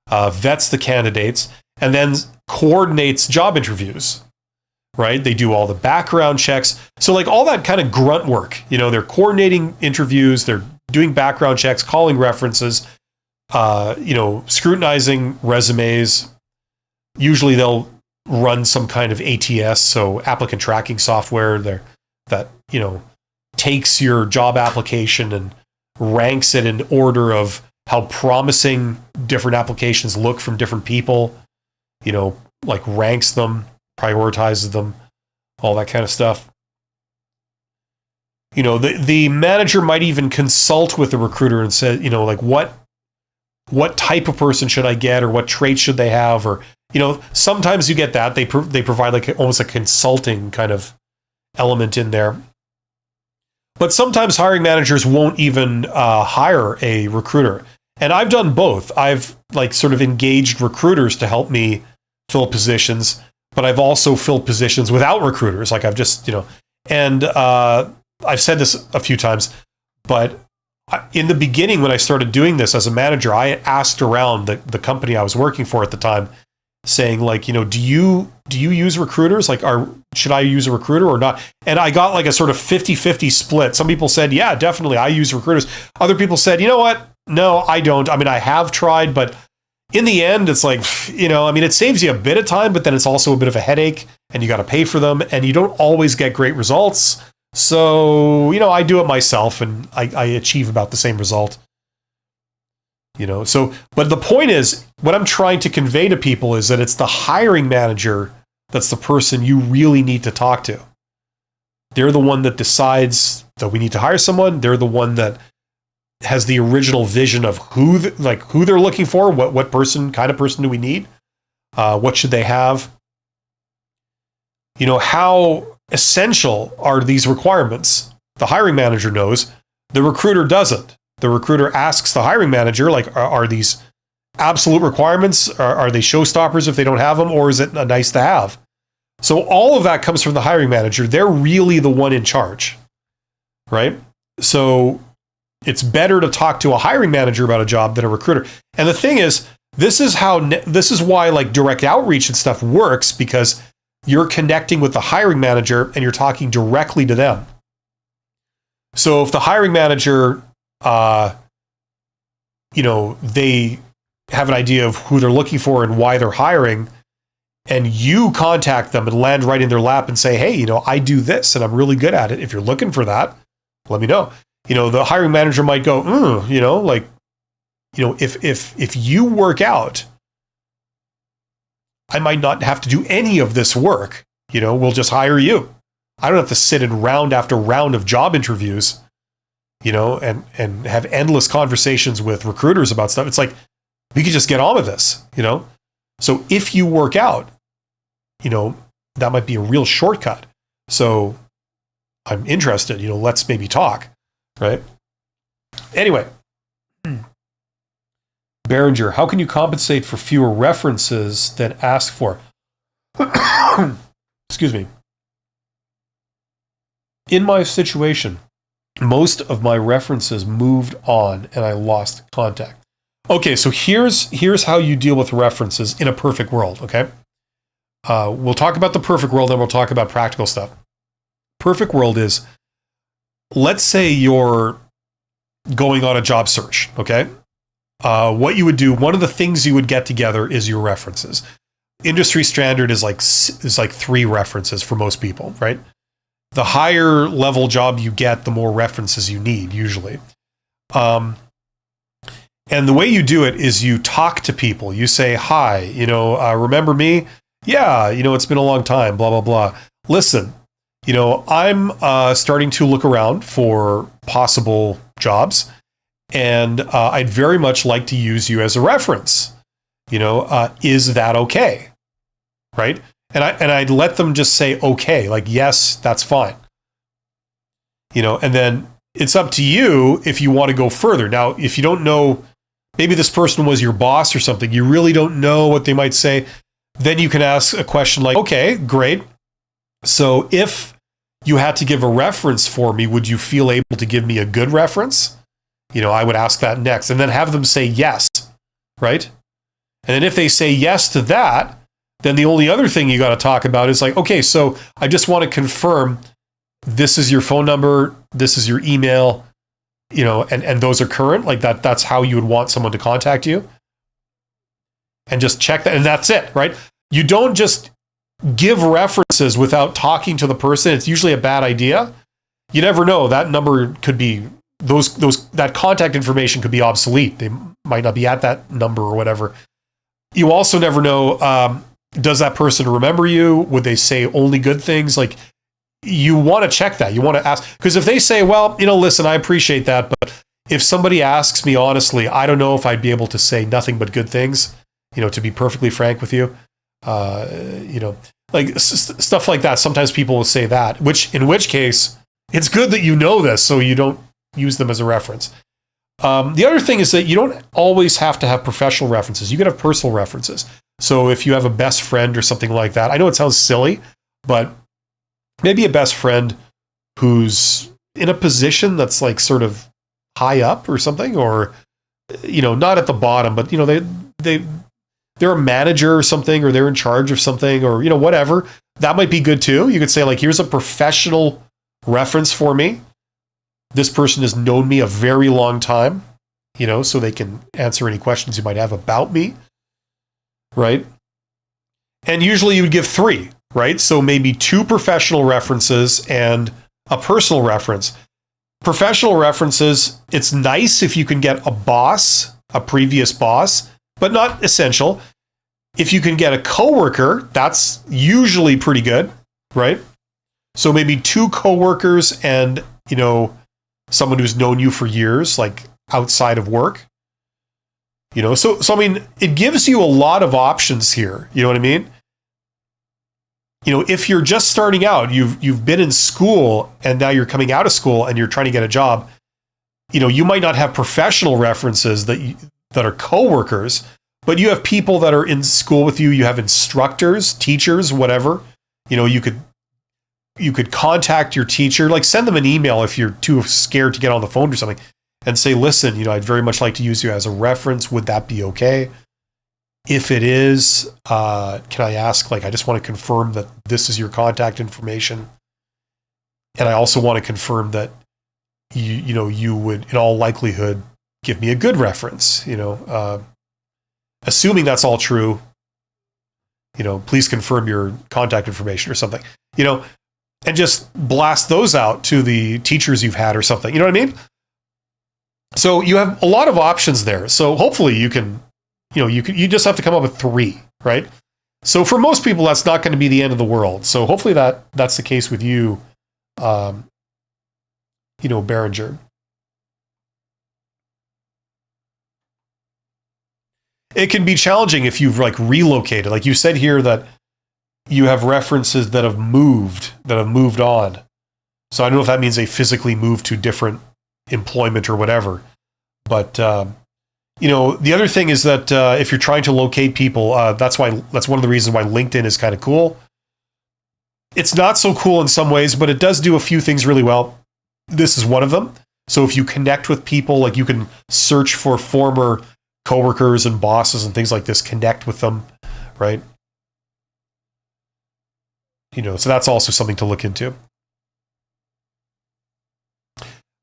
vets the candidates, and then coordinates job interviews. Right? They do all the background checks. So like all that kind of grunt work, you know, they're coordinating interviews, they're doing background checks, calling references, you know, scrutinizing resumes. Usually they'll run some kind of ATS, so applicant tracking software there that, you know, takes your job application and ranks it in order of how promising different applications look from different people, you know, like ranks them. prioritizes them, all that kind of stuff. You know, the manager might even consult with the recruiter and say, you know, like what type of person should I get, or what traits should they have, or, you know, sometimes you get that they provide like almost a consulting kind of element in there. But sometimes hiring managers won't even hire a recruiter. And I've done both. I've like sort of engaged recruiters to help me fill positions, but I've also filled positions without recruiters. Like I've just, you know, and I've said this a few times, but in the beginning, when I started doing this as a manager, I asked around the company I was working for at the time, saying like, you know, do you use recruiters? Like, should I use a recruiter or not? And I got like a sort of 50-50 split. Some people said, yeah, definitely, I use recruiters. Other people said, you know what? No, I don't. I mean, I have tried, but in the end, it's like, you know, I mean, it saves you a bit of time, but then it's also a bit of a headache, and you got to pay for them, and you don't always get great results. So, you know, I do it myself, and I achieve about the same result. You know, so, but the point is, what I'm trying to convey to people is that it's the hiring manager that's the person you really need to talk to. They're the one that decides that we need to hire someone. They're the one that has the original vision of who they're looking for, what kind of person do we need, what should they have. You know, how essential are these requirements? The hiring manager knows, the recruiter doesn't. The recruiter asks the hiring manager, like, are these absolute requirements? Are they showstoppers if they don't have them, or is it a nice to have? So all of that comes from the hiring manager. They're really the one in charge, right? So it's better to talk to a hiring manager about a job than a recruiter. And the thing is, this is why like direct outreach and stuff works, because you're connecting with the hiring manager and you're talking directly to them. So if the hiring manager, you know, they have an idea of who they're looking for and why they're hiring, and you contact them and land right in their lap and say, hey, you know, I do this and I'm really good at it. If you're looking for that, let me know. You know, the hiring manager might go, you know, like, you know, if you work out, I might not have to do any of this work. You know, we'll just hire you. I don't have to sit in round after round of job interviews, you know, and have endless conversations with recruiters about stuff. It's like, we could just get on with this, you know? So if you work out, you know, that might be a real shortcut. So I'm interested, you know, let's maybe talk, right? Anyway, Behringer, how can you compensate for fewer references than ask for? Excuse me. In my situation, most of my references moved on and I lost contact. Okay, so here's how you deal with references in a perfect world, okay? We'll talk about the perfect world, then we'll talk about practical stuff. Perfect world is, let's say you're going on a job search, okay? What you would do, one of the things you would get together is your references. Industry standard is like 3 references for most people, right? The higher level job you get, the more references you need, usually. And the way you do it is you talk to people. You say, hi, you know, remember me? Yeah, you know, it's been a long time, blah, blah, blah. Listen, you know, I'm starting to look around for possible jobs, and I'd very much like to use you as a reference. You know, is that okay? Right? And I'd let them just say, okay, like, yes, that's fine. You know, and then it's up to you if you want to go further. Now, if you don't know, maybe this person was your boss or something, you really don't know what they might say, then you can ask a question like, okay, great. So if you had to give a reference for me, would you feel able to give me a good reference? You know, I would ask that next, and then have them say yes, right? And then if they say yes to that, then the only other thing you got to talk about is like, okay, so I just want to confirm this is your phone number, this is your email, you know, and those are current, like that's how you would want someone to contact you. And just check that, and that's it, right? You don't just give references without talking to the person. It's usually a bad idea. You never know, that number could be, that contact information could be obsolete. They might not be at that number or whatever. You also never know, does that person remember you? Would they say only good things? Like, you want to check that. You want to ask, because if they say, well, listen, I appreciate that, but if somebody asks me honestly, I don't know if I'd be able to say nothing but good things, to be perfectly frank with you, like stuff like that. Sometimes people will say that, in which case it's good that you know this so you don't use them as a reference. The other thing is that you don't always have to have professional references. You can have personal references. So if you have a best friend or something like that, I know it sounds silly, but maybe a best friend who's in a position that's like sort of high up or something, or, not at the bottom, but, they're a manager or something, or they're in charge of something, or, whatever. That might be good too. You could say, like, here's a professional reference for me. This person has known me a very long time, so they can answer any questions you might have about me, right? And usually you would give 3, right? So maybe 2 professional references and a personal reference. Professional references, it's nice if you can get a boss, a previous boss, but not essential. If you can get a coworker, that's usually pretty good, right? So maybe 2 coworkers and, someone who's known you for years, like outside of work. So I mean, it gives you a lot of options here. You know what I mean? If you're just starting out, you've been in school and now you're coming out of school and you're trying to get a job, you might not have professional references that are coworkers, but you have people that are in school with you. You have instructors, teachers, whatever. You could contact your teacher, like send them an email if you're too scared to get on the phone or something, and say, listen, I'd very much like to use you as a reference. Would that be okay? If it is, can I ask, I just want to confirm that this is your contact information. And I also want to confirm that you would, in all likelihood, give me a good reference, assuming that's all true, please confirm your contact information or something, and just blast those out to the teachers you've had or something. You know what I mean? So you have a lot of options there. So hopefully you can, you just have to come up with 3, right? So for most people, that's not going to be the end of the world. So hopefully that's the case with you, Behringer. It can be challenging if you've relocated. Like you said here that you have references that have moved on. So I don't know if that means they physically moved to different employment or whatever. But, the other thing is that if you're trying to locate people, that's one of the reasons why LinkedIn is kind of cool. It's not so cool in some ways, but it does do a few things really well. This is one of them. So if you connect with people, you can search for former coworkers and bosses and things like this, connect with them, right? So that's also something to look into.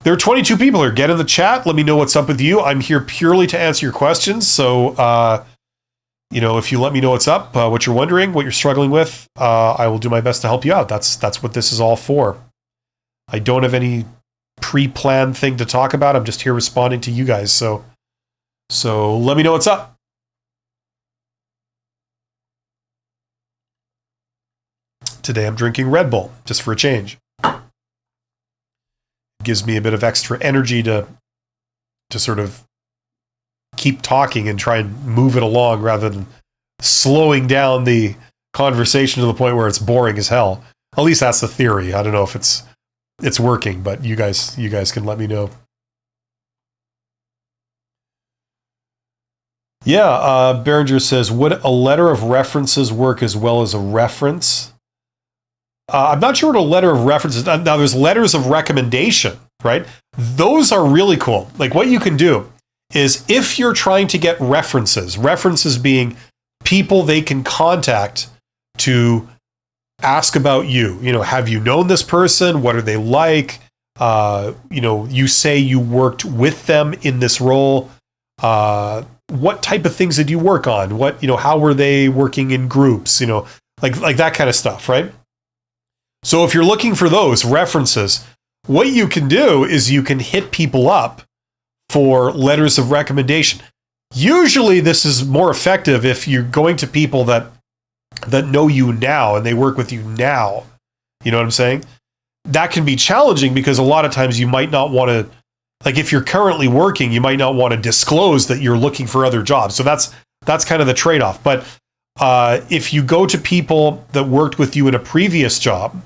There are 22 people here. Get in the chat. Let me know what's up with you. I'm here purely to answer your questions. So, if you let me know what's up, what you're wondering, what you're struggling with, I will do my best to help you out. That's what this is all for. I don't have any pre-planned thing to talk about. I'm just here responding to you guys. So let me know what's up. Today I'm drinking Red Bull, just for a change. It gives me a bit of extra energy to sort of keep talking and try and move it along rather than slowing down the conversation to the point where it's boring as hell. At least that's the theory. I don't know if it's working, but you guys can let me know. Yeah, Behringer says, would a letter of references work as well as a reference? I'm not sure what a letter of reference is. Now, there's letters of recommendation, right? Those are really cool. What you can do is if you're trying to get references being people they can contact to ask about you. Have you known this person? What are they like? You say you worked with them in this role. What type of things did you work on? How were they working in groups? Like that kind of stuff, right? So if you're looking for those references, what you can do is you can hit people up for letters of recommendation. Usually this is more effective if you're going to people that that know you now and they work with you now. You know what I'm saying? That can be challenging because a lot of times you might not want to, like if you're currently working, you might not want to disclose that you're looking for other jobs. So that's kind of the trade-off. But if you go to people that worked with you in a previous job,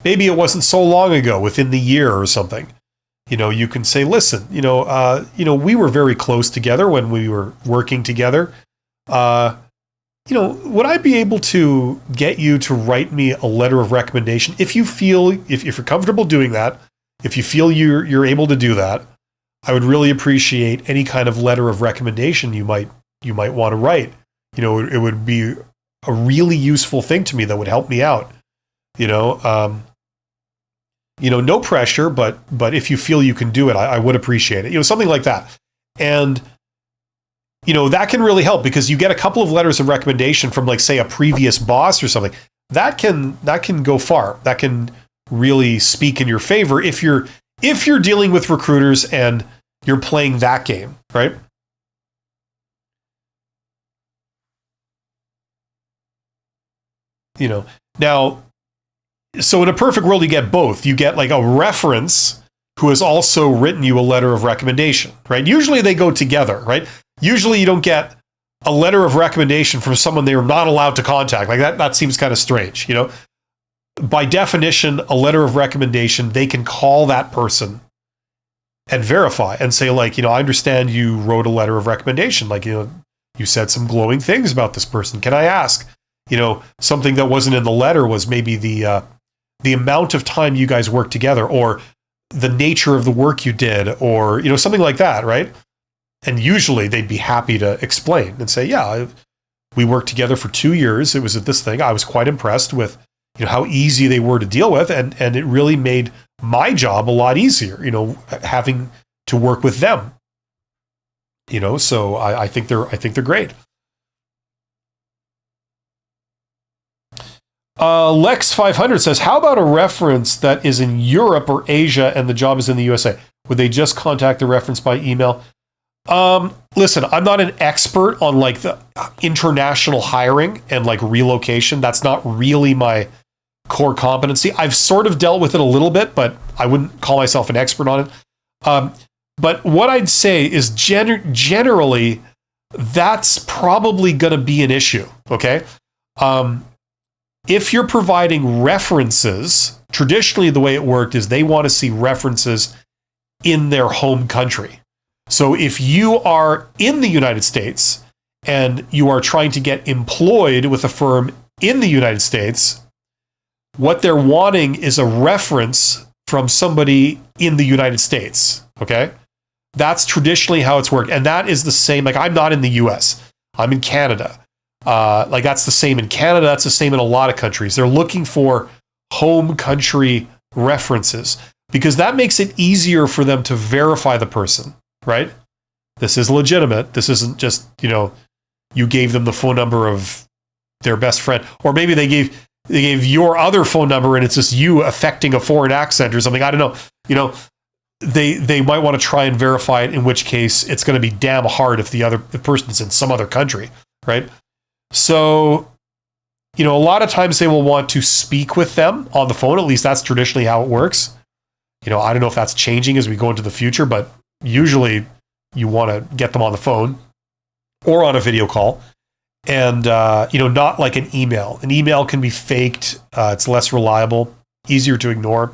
maybe it wasn't so long ago, within the year or something, you can say, listen, we were very close together when we were working together. Would I be able to get you to write me a letter of recommendation? If you feel, if you're comfortable doing that, if you feel you're able to do that, I would really appreciate any kind of letter of recommendation you might want to write. It would be a really useful thing to me that would help me out. No pressure, but if you feel you can do it, I would appreciate it. Something like that. And that can really help because you get a couple of letters of recommendation from, like, say, a previous boss or something. That can go far. That can really speak in your favor if you're dealing with recruiters and you're playing that game, right? Now, so in a perfect world, you get both. You get like a reference who has also written you a letter of recommendation, right? Usually they go together, right? Usually you don't get a letter of recommendation from someone they are not allowed to contact. Like that seems kind of strange, By definition, a letter of recommendation, they can call that person and verify and say, like, I understand you wrote a letter of recommendation. Like, you said some glowing things about this person. Can I ask? Something that wasn't in the letter was maybe the amount of time you guys worked together, or the nature of the work you did, or, something like that, right? And usually they'd be happy to explain and say, yeah, we worked together for 2 years. It was at this thing. I was quite impressed with, how easy they were to deal with. And it really made my job a lot easier, having to work with them. So I think they're great. Lex 500 says, how about a reference that is in Europe or Asia and the job is in the USA? Would they just contact the reference by email? Listen, I'm not an expert on like the international hiring and like relocation. That's not really my core competency. I've sort of dealt with it a little bit, but I wouldn't call myself an expert on it. But what I'd say is generally, that's probably going to be an issue. Okay. If you're providing references, traditionally the way it worked is they want to see references in their home country. So if you are in the United States and you are trying to get employed with a firm in the United States, what they're wanting is a reference from somebody in the United States, okay? That's traditionally how it's worked. And that is the same, like I'm not in the US, I'm in Canada. Like that's the same in Canada, that's the same in a lot of countries. They're looking for home country references because that makes it easier for them to verify the person, right? This is legitimate. This isn't just, you gave them the phone number of their best friend, or maybe they gave your other phone number and it's just you affecting a foreign accent or something. I don't know. They might want to try and verify it, in which case it's going to be damn hard if the person's in some other country, right? So, a lot of times they will want to speak with them on the phone. At least that's traditionally how it works. I don't know if that's changing as we go into the future, but usually you want to get them on the phone or on a video call. And, not like an email. An email can be faked. It's less reliable, easier to ignore.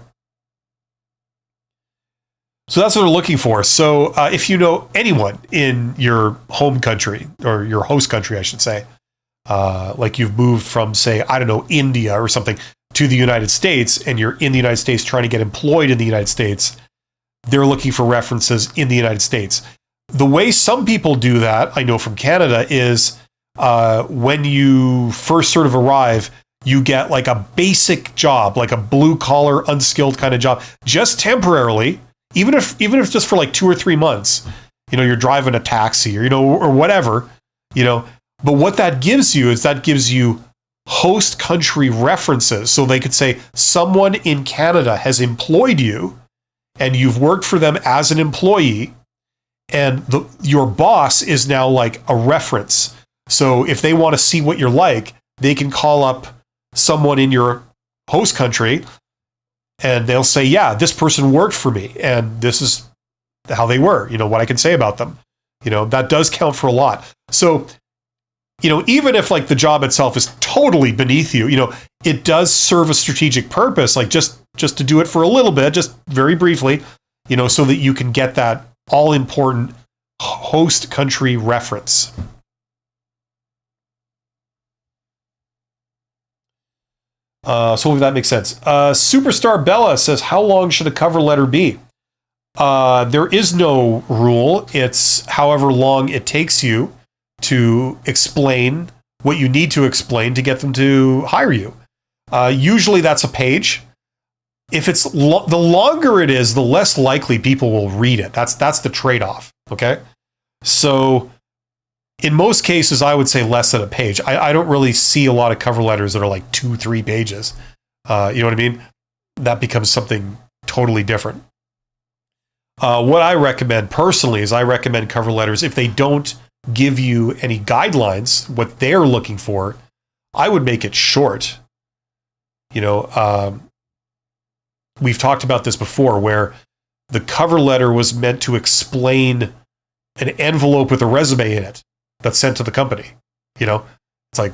So that's what they're looking for. So if you know anyone in your home country, or your host country, I should say, like you've moved from, say, I don't know, India or something to the United States, and you're in the United States trying to get employed in the United States, they're looking for references in the United States. The way some people do that, I know from Canada, is when you first sort of arrive, you get like a basic job, like a blue collar, unskilled kind of job, just temporarily, even if just for like 2 or 3 months, you're driving a taxi or whatever, but what that gives you is host country references. So they could say someone in Canada has employed you and you've worked for them as an employee, and your boss is now like a reference. So if they want to see what you're like, they can call up someone in your host country and they'll say, yeah, this person worked for me and this is how they were, what I can say about them. That does count for a lot. So, even if like the job itself is totally beneath you, it does serve a strategic purpose, like just to do it for a little bit, just very briefly, so that you can get that all important host country reference. So hopefully that makes sense. Superstar Bella says, how long should a cover letter be? There is no rule. It's however long it takes you to explain what you need to explain to get them to hire you. Usually that's a page. If it's the longer it is, the less likely people will read it. That's the trade-off. Okay. So in most cases, I would say less than a page. I don't really see a lot of cover letters that are like 2-3 pages. You know what I mean? That becomes something totally different. What I recommend personally is I recommend cover letters, if they don't give you any guidelines, what they're looking for, I would make it short. We've talked about this before, where the cover letter was meant to explain an envelope with a resume in it that's sent to the company. It's like,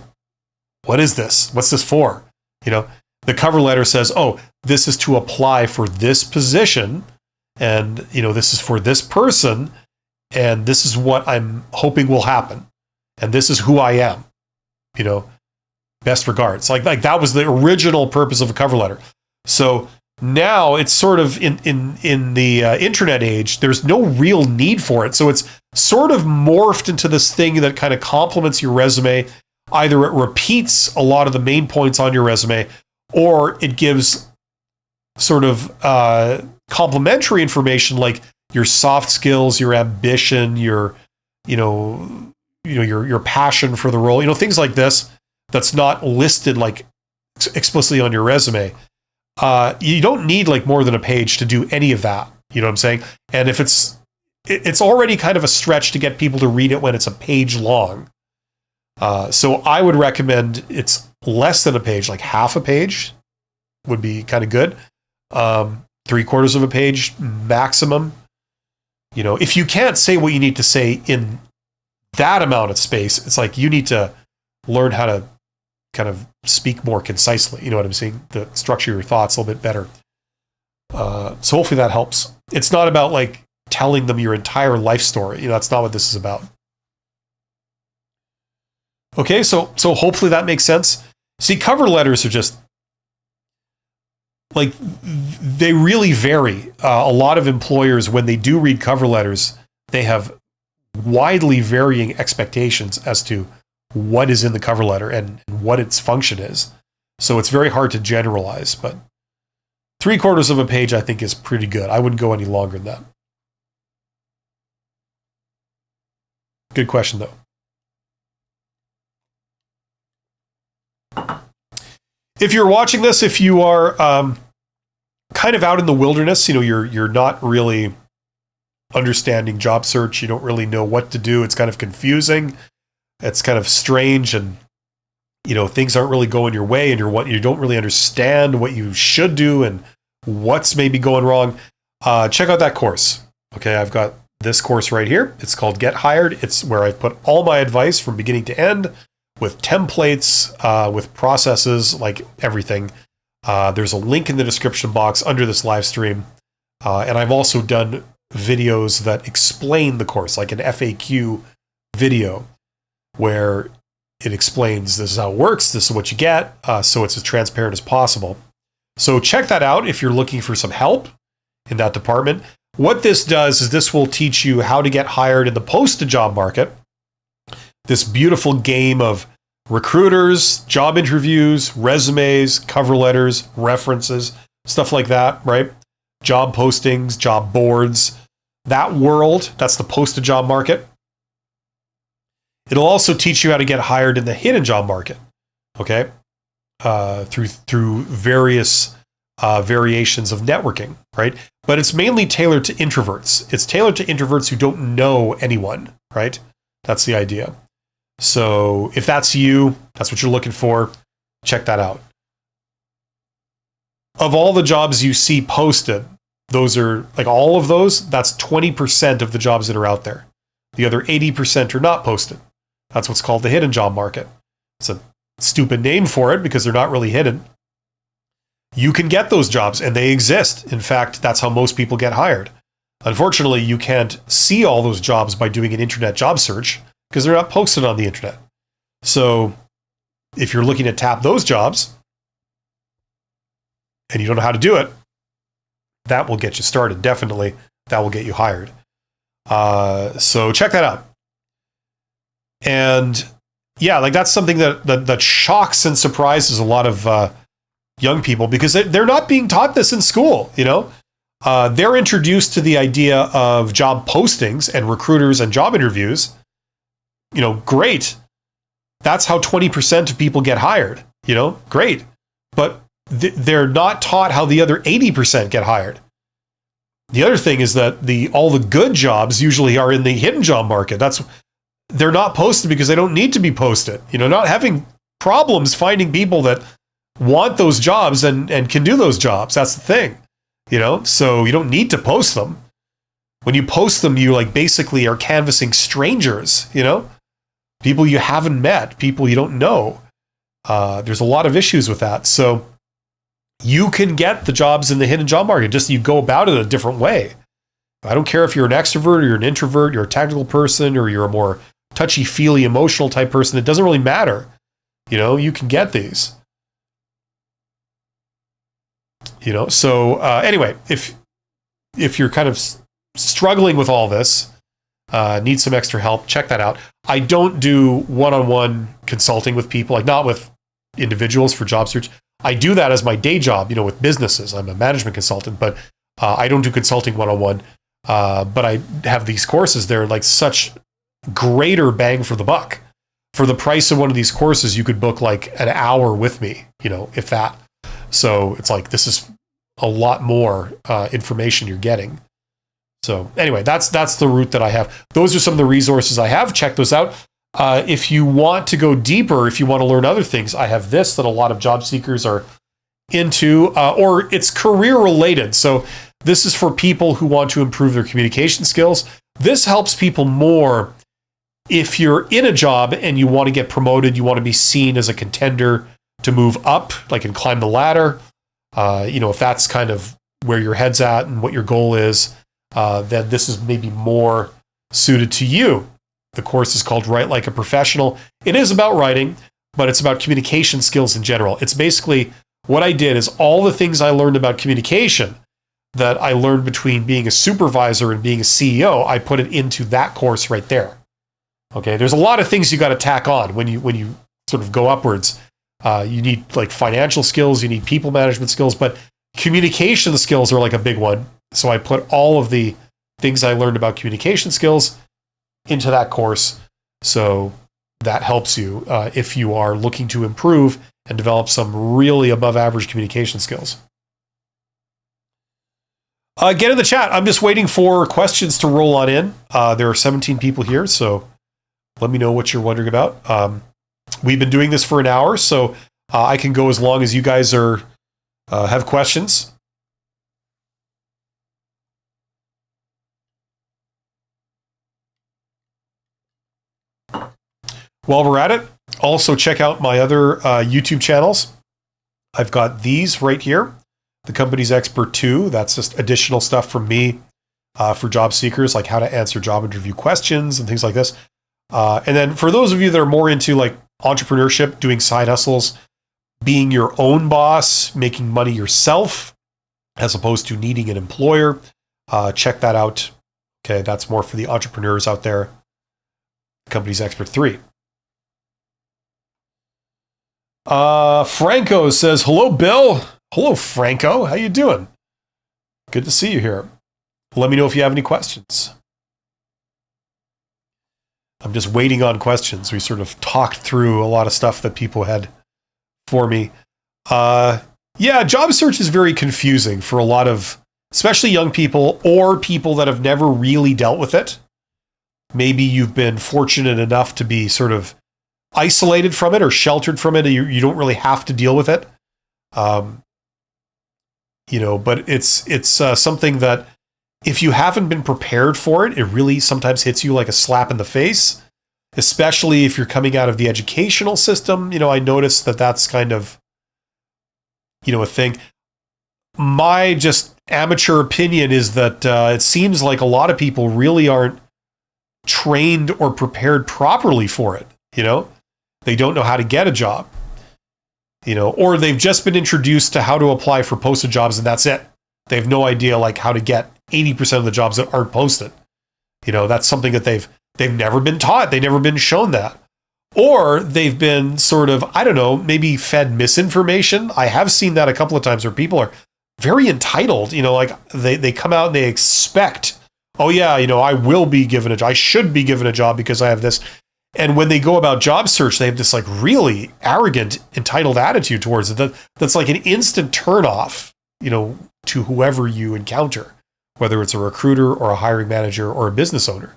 what is this? What's this for? The cover letter says, oh, this is to apply for this position. And, this is for this person. And this is what I'm hoping will happen. And this is who I am. Best regards. Like that was the original purpose of a cover letter. So now it's sort of in the internet age, there's no real need for it. So it's sort of morphed into this thing that kind of complements your resume. Either it repeats a lot of the main points on your resume, or it gives sort of complementary information like your soft skills, your ambition, your passion for the role, things like this that's not listed like explicitly on your resume. You don't need like more than a page to do any of that. You know what I'm saying? And if it's already kind of a stretch to get people to read it when it's a page long. So I would recommend it's less than a page, like half a page would be kind of good. 3/4 of a page maximum. If you can't say what you need to say in that amount of space, it's like you need to learn how to kind of speak more concisely. You know what I'm saying? To structure your thoughts a little bit better. So hopefully that helps. It's not about like telling them your entire life story. That's not what this is about. Okay, so hopefully that makes sense. See, cover letters are just like, they really vary. A lot of employers, when they do read cover letters, they have widely varying expectations as to what is in the cover letter and what its function is. So it's very hard to generalize, but 3/4 of a page, I think, is pretty good. I wouldn't go any longer than that. Good question, though. If you're watching this, if you are kind of out in the wilderness, you're not really understanding job search. You don't really know what to do. It's kind of confusing. It's kind of strange, and things aren't really going your way, and you don't really understand what you should do and what's maybe going wrong. Check out that course. Okay, I've got this course right here. It's called Get Hired. It's where I put all my advice from beginning to end, with templates, with processes, like everything. There's a link in the description box under this live stream. And I've also done videos that explain the course, like an FAQ video, where it explains this is how it works, this is what you get, so it's as transparent as possible. So check that out if you're looking for some help in that department. What this does is this will teach you how to get hired in the post-to-job market. This beautiful game of recruiters, job interviews, resumes, cover letters, references, stuff like that, right? Job postings, job boards, that world, that's the post-to-job market. It'll also teach you how to get hired in the hidden job market, okay? Through various variations of networking, right? But it's mainly tailored to introverts. It's tailored to introverts who don't know anyone, right? That's the idea. So if that's you, that's what you're looking for, check that out. Of all the jobs you see posted, those are like all of those, that's 20% of the jobs that are out there. The other 80% are not posted. That's what's called the hidden job market. It's a stupid name for it because they're not really hidden. You can get those jobs and they exist. In fact, that's how most people get hired. Unfortunately, you can't see all those jobs by doing an internet job search because they're not posted on the internet. So if you're looking to tap those jobs and you don't know how to do it, that will get you started. Definitely, that will get you hired. So check that out. And yeah, like that's something that shocks and surprises a lot of young people because they're not being taught this in school. They're introduced to the idea of job postings and recruiters and job interviews. Great. That's how 20% of people get hired. Great. But they're not taught how the other 80% get hired. The other thing is that all the good jobs usually are in the hidden job market. They're not posted because they don't need to be posted. Not having problems finding people that want those jobs and can do those jobs. That's the thing. So you don't need to post them. When you post them, you basically are canvassing strangers, people you haven't met, people you don't know. There's a lot of issues with that. So you can get the jobs in the hidden job market, just you go about it a different way. I don't care if you're an extrovert or you're an introvert, you're a technical person, or you're a more touchy-feely, emotional type person. It doesn't really matter. You can get these. So anyway, if you're kind of struggling with all this, need some extra help, check that out. I don't do one-on-one consulting with people, not with individuals for job search. I do that as my day job, with businesses. I'm a management consultant, but I don't do consulting one-on-one. But I have these courses. They're such greater bang for the buck. For the price of one of these courses, you could book an hour with me, if that. So it's this is a lot more information you're getting. So anyway, that's the route that I have. Those are some of the resources I have. Check those out. If you want to go deeper, if you want to learn other things, I have this that a lot of job seekers are into, or it's career related. So this is for people who want to improve their communication skills. This helps people more if you're in a job and you want to get promoted, you want to be seen as a contender to move up, and climb the ladder. If that's kind of where your head's at and what your goal is, then this is maybe more suited to you. The course is called Write Like a Professional. It is about writing, but it's about communication skills in general. It's basically what I did is all the things I learned about communication that I learned between being a supervisor and being a CEO, I put it into that course right there. Okay, there's a lot of things you got to tack on when you sort of go upwards. You need financial skills, you need people management skills, but communication skills are a big one. So I put all of the things I learned about communication skills into that course. So that helps you if you are looking to improve and develop some really above average communication skills. Get in the chat. I'm just waiting for questions to roll on in. There are 17 people here, so let me know what you're wondering about. We've been doing this for an hour, so I can go as long as you guys have questions. While we're at it, also check out my other YouTube channels. I've got these right here. The Company's Expert 2, that's just additional stuff from me for job seekers, like how to answer job interview questions and things like this. And then for those of you that are more into entrepreneurship, doing side hustles, being your own boss, making money yourself, as opposed to needing an employer, check that out. Okay, that's more for the entrepreneurs out there. The Company's Expert 3. Franco says, hello, Bill. Hello, Franco. How you doing? Good to see you here. Let me know if you have any questions. I'm just waiting on questions. We sort of talked through a lot of stuff that people had for me. Yeah, job search is very confusing for a lot of, especially young people or people that have never really dealt with it. Maybe you've been fortunate enough to be sort of isolated from it or sheltered from it. You don't really have to deal with it. But it's something that if you haven't been prepared for it, it really sometimes hits you like a slap in the face, especially if you're coming out of the educational system. I noticed that that's kind of, a thing. My just amateur opinion is that it seems like a lot of people really aren't trained or prepared properly for it. They don't know how to get a job, or they've just been introduced to how to apply for posted jobs and that's it. They have no idea like how to get 80% of the jobs that aren't posted. That's something that they've never been taught. They've never been shown that. Or they've been sort of, I don't know, maybe fed misinformation. I have seen that a couple of times where people are very entitled, like they come out and they expect, oh yeah, I will be given a job. I should be given a job because I have this. And when they go about job search, they have this like really arrogant, entitled attitude towards it. That's like an instant turnoff, to whoever you encounter, whether it's a recruiter or a hiring manager or a business owner.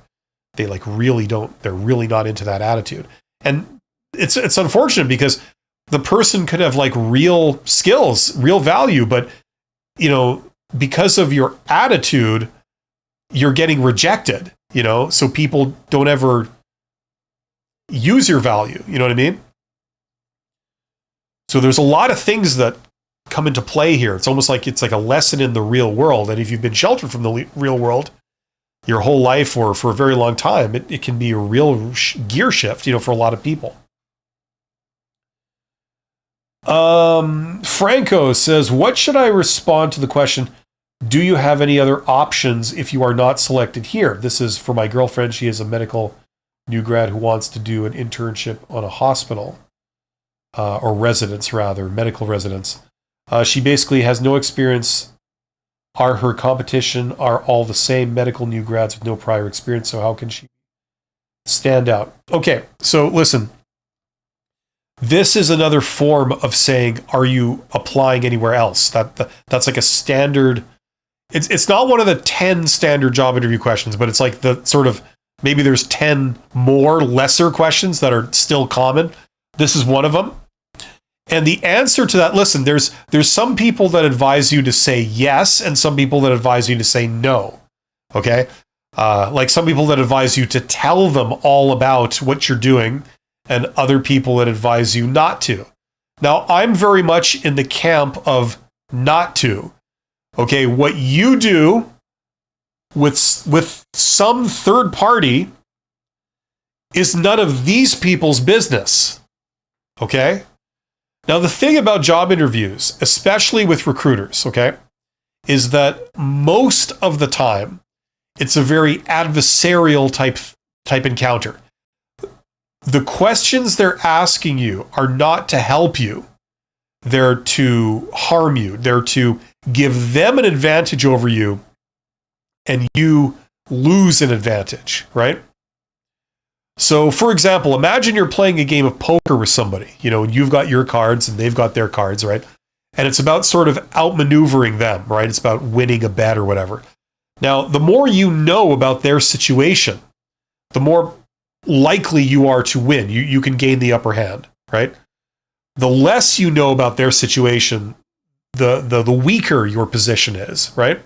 They like really don't, they're really not into that attitude. And it's unfortunate because the person could have like real skills, real value, but because of your attitude, you're getting rejected, so people don't ever use your value. You know what I mean? So there's a lot of things that come into play here. It's almost like it's like a lesson in the real world. And if you've been sheltered from the real world your whole life or for a very long time, it can be a real gear shift, for a lot of people. Franco says, what should I respond to the question, do you have any other options if you are not selected here? This is for my girlfriend. She is a medical new grad who wants to do an internship on a hospital, or residence rather, medical residence. She basically has no experience. Her competition are all the same medical new grads with no prior experience, so how can she stand out? Okay, so listen. This is another form of saying, are you applying anywhere else? That's like a standard. It's not one of the 10 standard job interview questions, but it's like the sort of, maybe there's 10 more lesser questions that are still common. This is one of them. And the answer to that, listen, there's some people that advise you to say yes, and some people that advise you to say no. Okay? Like some people that advise you to tell them all about what you're doing, and other people that advise you not to. Now, I'm very much in the camp of not to. Okay, what you do with some third party is none of these people's business. Okay? Now, the thing about job interviews, especially with recruiters, okay, is that most of the time, it's a very adversarial type encounter. The questions they're asking you are not to help you. They're to harm you. They're to give them an advantage over you, and you lose an advantage, right? So, for example, imagine you're playing a game of poker with somebody, and you've got your cards and they've got their cards, right? And it's about sort of outmaneuvering them, right? It's about winning a bet or whatever. Now, the more you know about their situation, the more likely you are to win. You can gain the upper hand, right? The less you know about their situation, the weaker your position is, right?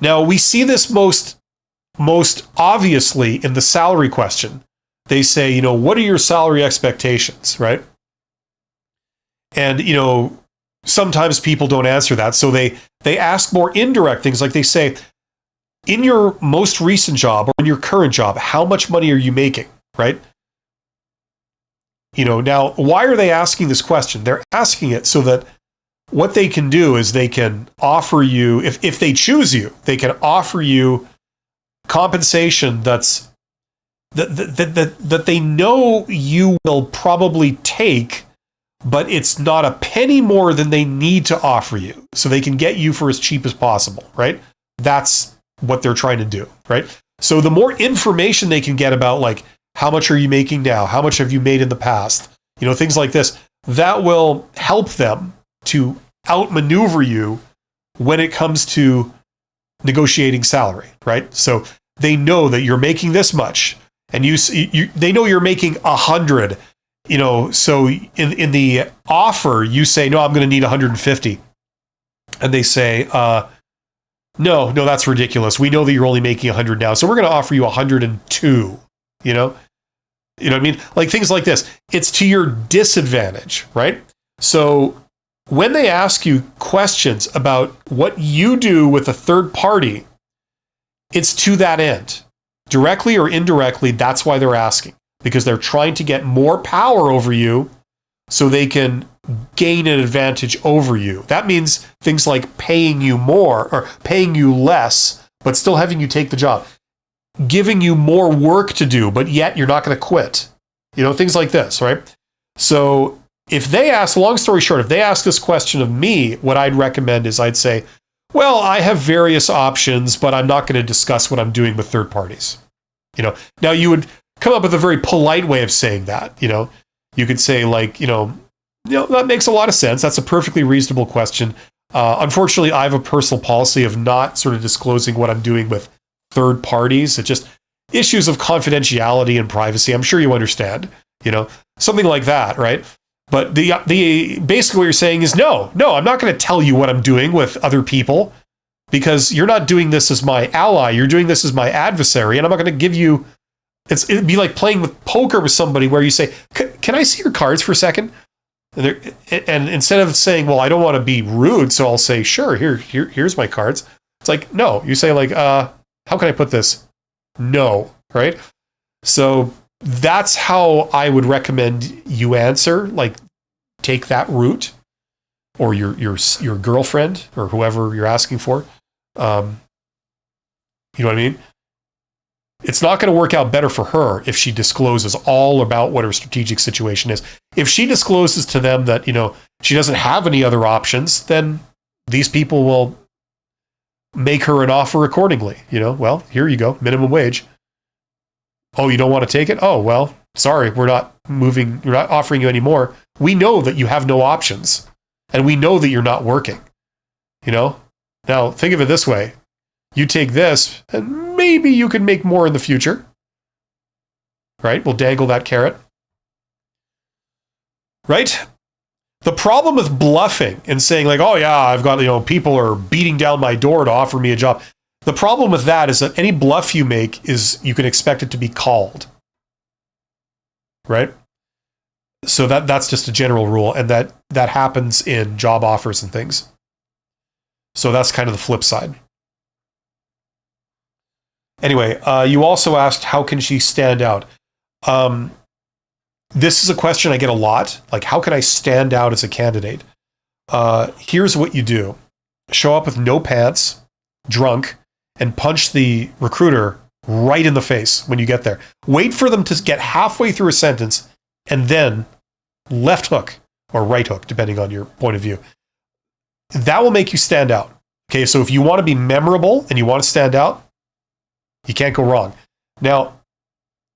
Now, we see this most obviously in the salary question. They say, what are your salary expectations, right? And, sometimes people don't answer that. So they ask more indirect things, like they say, in your most recent job or in your current job, how much money are you making, right? Now, why are they asking this question? They're asking it so that what they can do is they can offer you, if they choose you, they can offer you compensation that they know you will probably take, but it's not a penny more than they need to offer you. So they can get you for as cheap as possible, right? That's what they're trying to do, right? So the more information they can get about, like, how much are you making now? How much have you made in the past? Things like this, that will help them to outmaneuver you when it comes to negotiating salary, right? So they know that you're making this much, and they know you're making 100, so in the offer, you say, no, I'm going to need 150. And they say, no, that's ridiculous. We know that you're only making 100 now, so we're going to offer you 102, You know what I mean? Like things like this. It's to your disadvantage, right? So when they ask you questions about what you do with a third party, it's to that end. Directly or indirectly, that's why they're asking. Because they're trying to get more power over you so they can gain an advantage over you. That means things like paying you more or paying you less, but still having you take the job. Giving you more work to do, but yet you're not going to quit. Things like this, right? So if they ask, long story short, if they ask this question of me, what I'd recommend is I'd say, well, I have various options, but I'm not going to discuss what I'm doing with third parties. Now you would come up with a very polite way of saying that. You could say like, that makes a lot of sense. That's a perfectly reasonable question. Unfortunately, I have a personal policy of not sort of disclosing what I'm doing with third parties. It's just issues of confidentiality and privacy. I'm sure you understand, something like that, right? But the basically what you're saying is no, I'm not going to tell you what I'm doing with other people because you're not doing this as my ally. You're doing this as my adversary, and I'm not going to give you. It'd be like playing with poker with somebody where you say, "Can I see your cards for a second?" And instead of saying, "Well, I don't want to be rude, so I'll say, sure, here's my cards." It's like, no, you say like, how can I put this? No, right? So that's how I would recommend you answer. Like, take that route, or your girlfriend or whoever you're asking for. You know what I mean? It's not going to work out better for her if she discloses all about what her strategic situation is. If she discloses to them that, she doesn't have any other options, then these people will make her an offer accordingly. Well, here you go, minimum wage. Oh, you don't want to take it? Oh, well, sorry, we're not offering you any more. We know that you have no options, and we know that you're not working. Now think of it this way. You take this, and maybe you can make more in the future. Right? We'll dangle that carrot. Right? The problem with bluffing and saying like, oh yeah, I've got, people are beating down my door to offer me a job. The problem with that is that any bluff you make is you can expect it to be called. Right? So that's just a general rule, and that happens in job offers and things. So that's kind of the flip side. Anyway, you also asked, how can she stand out? This is a question I get a lot. Like, how can I stand out as a candidate? Here's what you do. Show up with no pants, drunk, and punch the recruiter right in the face when you get there. Wait for them to get halfway through a sentence, and then left hook or right hook, depending on your point of view. That will make you stand out. Okay, so if you want to be memorable and you want to stand out, you can't go wrong. Now,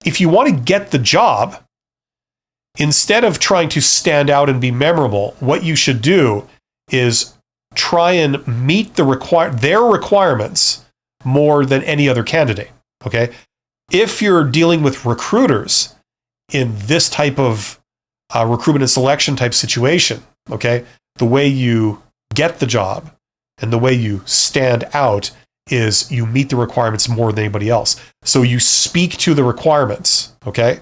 if you want to get the job, instead of trying to stand out and be memorable, what you should do is try and meet their requirements more than any other candidate. Okay? If you're dealing with recruiters in this type of recruitment and selection type situation, okay, the way you get the job and the way you stand out is you meet the requirements more than anybody else. So you speak to the requirements, okay?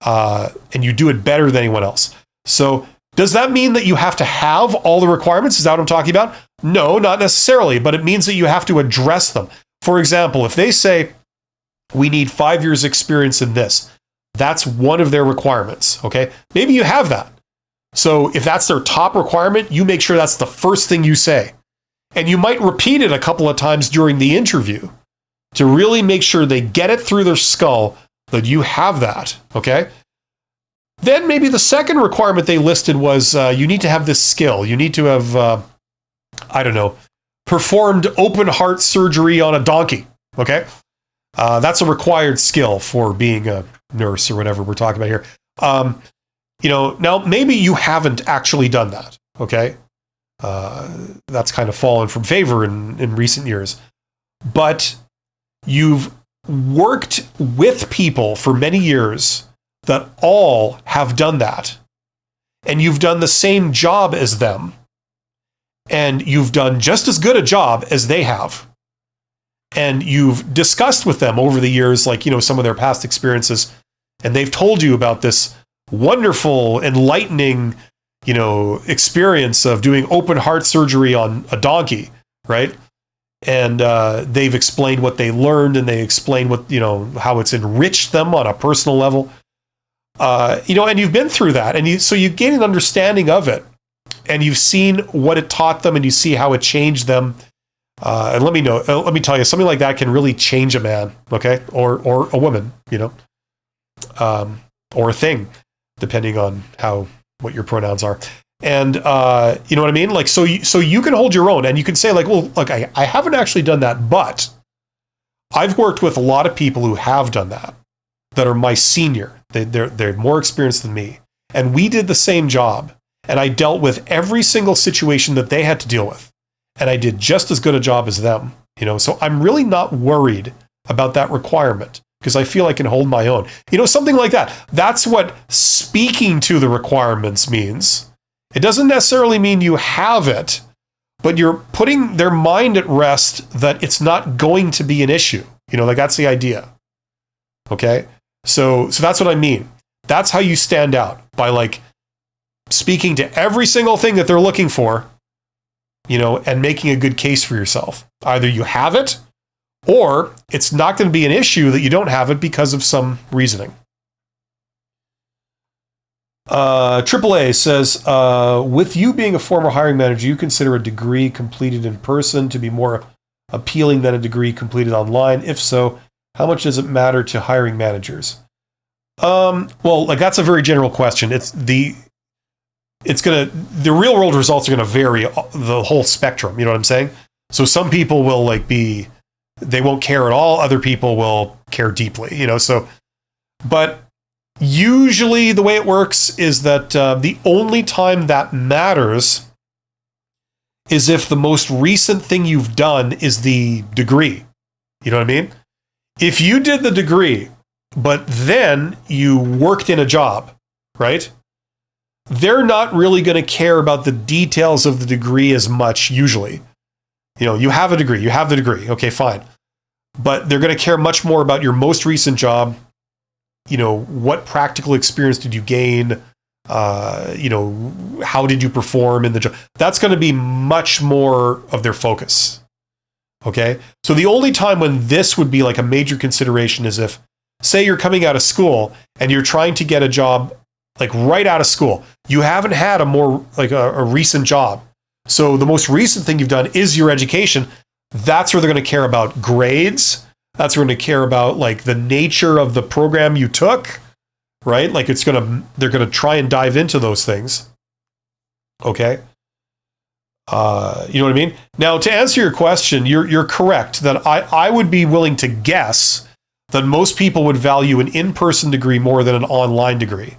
And you do it better than anyone else. So does that mean that you have to have all the requirements? Is that what I'm talking about? No, not necessarily, but it means that you have to address them. For example, if they say, we need 5 years experience in this, that's one of their requirements, okay? Maybe you have that. So if that's their top requirement, you make sure that's the first thing you say. And you might repeat it a couple of times during the interview to really make sure they get it through their skull that you have that, okay? Then maybe the second requirement they listed was you need to have this skill. You need to have, performed open heart surgery on a donkey, okay? That's a required skill for being a nurse or whatever we're talking about here. Now maybe you haven't actually done that, okay? That's kind of fallen from favor in recent years. But you've worked with people for many years that all have done that, and you've done the same job as them, and you've done just as good a job as they have, and you've discussed with them over the years, like, some of their past experiences, and they've told you about this wonderful, enlightening, experience of doing open heart surgery on a donkey, right? And they've explained what they learned, and they explain what, how it's enriched them on a personal level. And you've been through that, and so you gain an understanding of it, and you've seen what it taught them, and you see how it changed them. And let me tell you, something like that can really change a man, okay, or a woman, or a thing, depending on what your pronouns are. And you know what I mean? Like, so you can hold your own, and you can say, like, well, look, I haven't actually done that, but I've worked with a lot of people who have done that are my senior. They're more experienced than me, and we did the same job, and I dealt with every single situation that they had to deal with, and I did just as good a job as them. So I'm really not worried about that requirement, because I feel I can hold my own. Something like that. That's what speaking to the requirements means. It doesn't necessarily mean you have it, but you're putting their mind at rest that it's not going to be an issue. Like, that's the idea. Okay? So that's what I mean. That's how you stand out, by, like, speaking to every single thing that they're looking for, and making a good case for yourself. Either you have it, or it's not going to be an issue that you don't have it because of some reasoning. AAA says, with you being a former hiring manager, you consider a degree completed in person to be more appealing than a degree completed online? If so, how much does it matter to hiring managers? Well, like, that's a very general question. The real world results are going to vary the whole spectrum. You know what I'm saying? So some people will, like, they won't care at all. Other people will care deeply, but usually the way it works is that the only time that matters is if the most recent thing you've done is the degree. You know what I mean? If you did the degree, but then you worked in a job, right? They're not really going to care about the details of the degree as much, usually. You have a degree, you have the degree, okay, fine. But they're going to care much more about your most recent job. What practical experience did you gain? How did you perform in the job? That's going to be much more of their focus. Okay? So the only time when this would be like a major consideration is if, say, you're coming out of school and you're trying to get a job, like, right out of school. You haven't had a recent job. So the most recent thing you've done is your education. That's where they're going to care about grades. That's where they're going to care about, like, the nature of the program you took, right? Like, they're going to try and dive into those things. Okay? You know what I mean? Now, to answer your question, you're correct that I would be willing to guess that most people would value an in-person degree more than an online degree.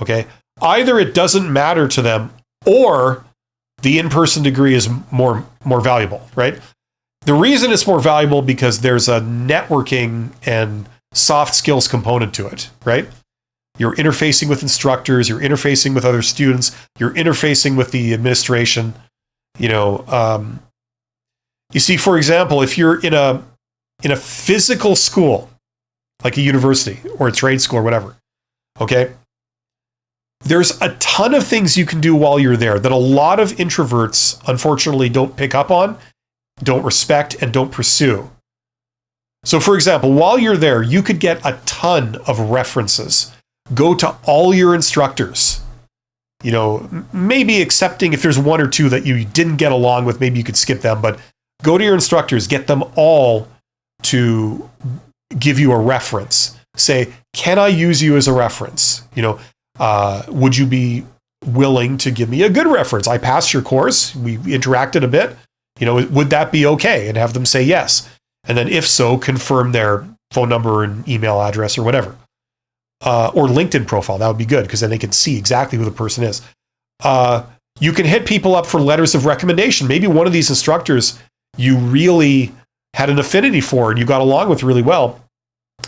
Okay? Either it doesn't matter to them, or the in-person degree is more valuable, right? The reason it's more valuable because there's a networking and soft skills component to it, right? You're interfacing with instructors, you're interfacing with other students, you're interfacing with the administration. You see, for example, if you're in a physical school, like a university or a trade school or whatever, okay? There's a ton of things you can do while you're there that a lot of introverts, unfortunately, don't pick up on, don't respect, and don't pursue. So, for example, while you're there, you could get a ton of references. Go to all your instructors. Maybe excepting if there's one or two that you didn't get along with, maybe you could skip them, but go to your instructors, get them all to give you a reference. Say, can I use you as a reference? Would you be willing to give me a good reference? I passed your course. We interacted a bit. Would that be okay? And have them say yes. And then if so, confirm their phone number and email address or whatever. Or LinkedIn profile. That would be good, because then they can see exactly who the person is. You can hit people up for letters of recommendation. Maybe one of these instructors you really had an affinity for and you got along with really well.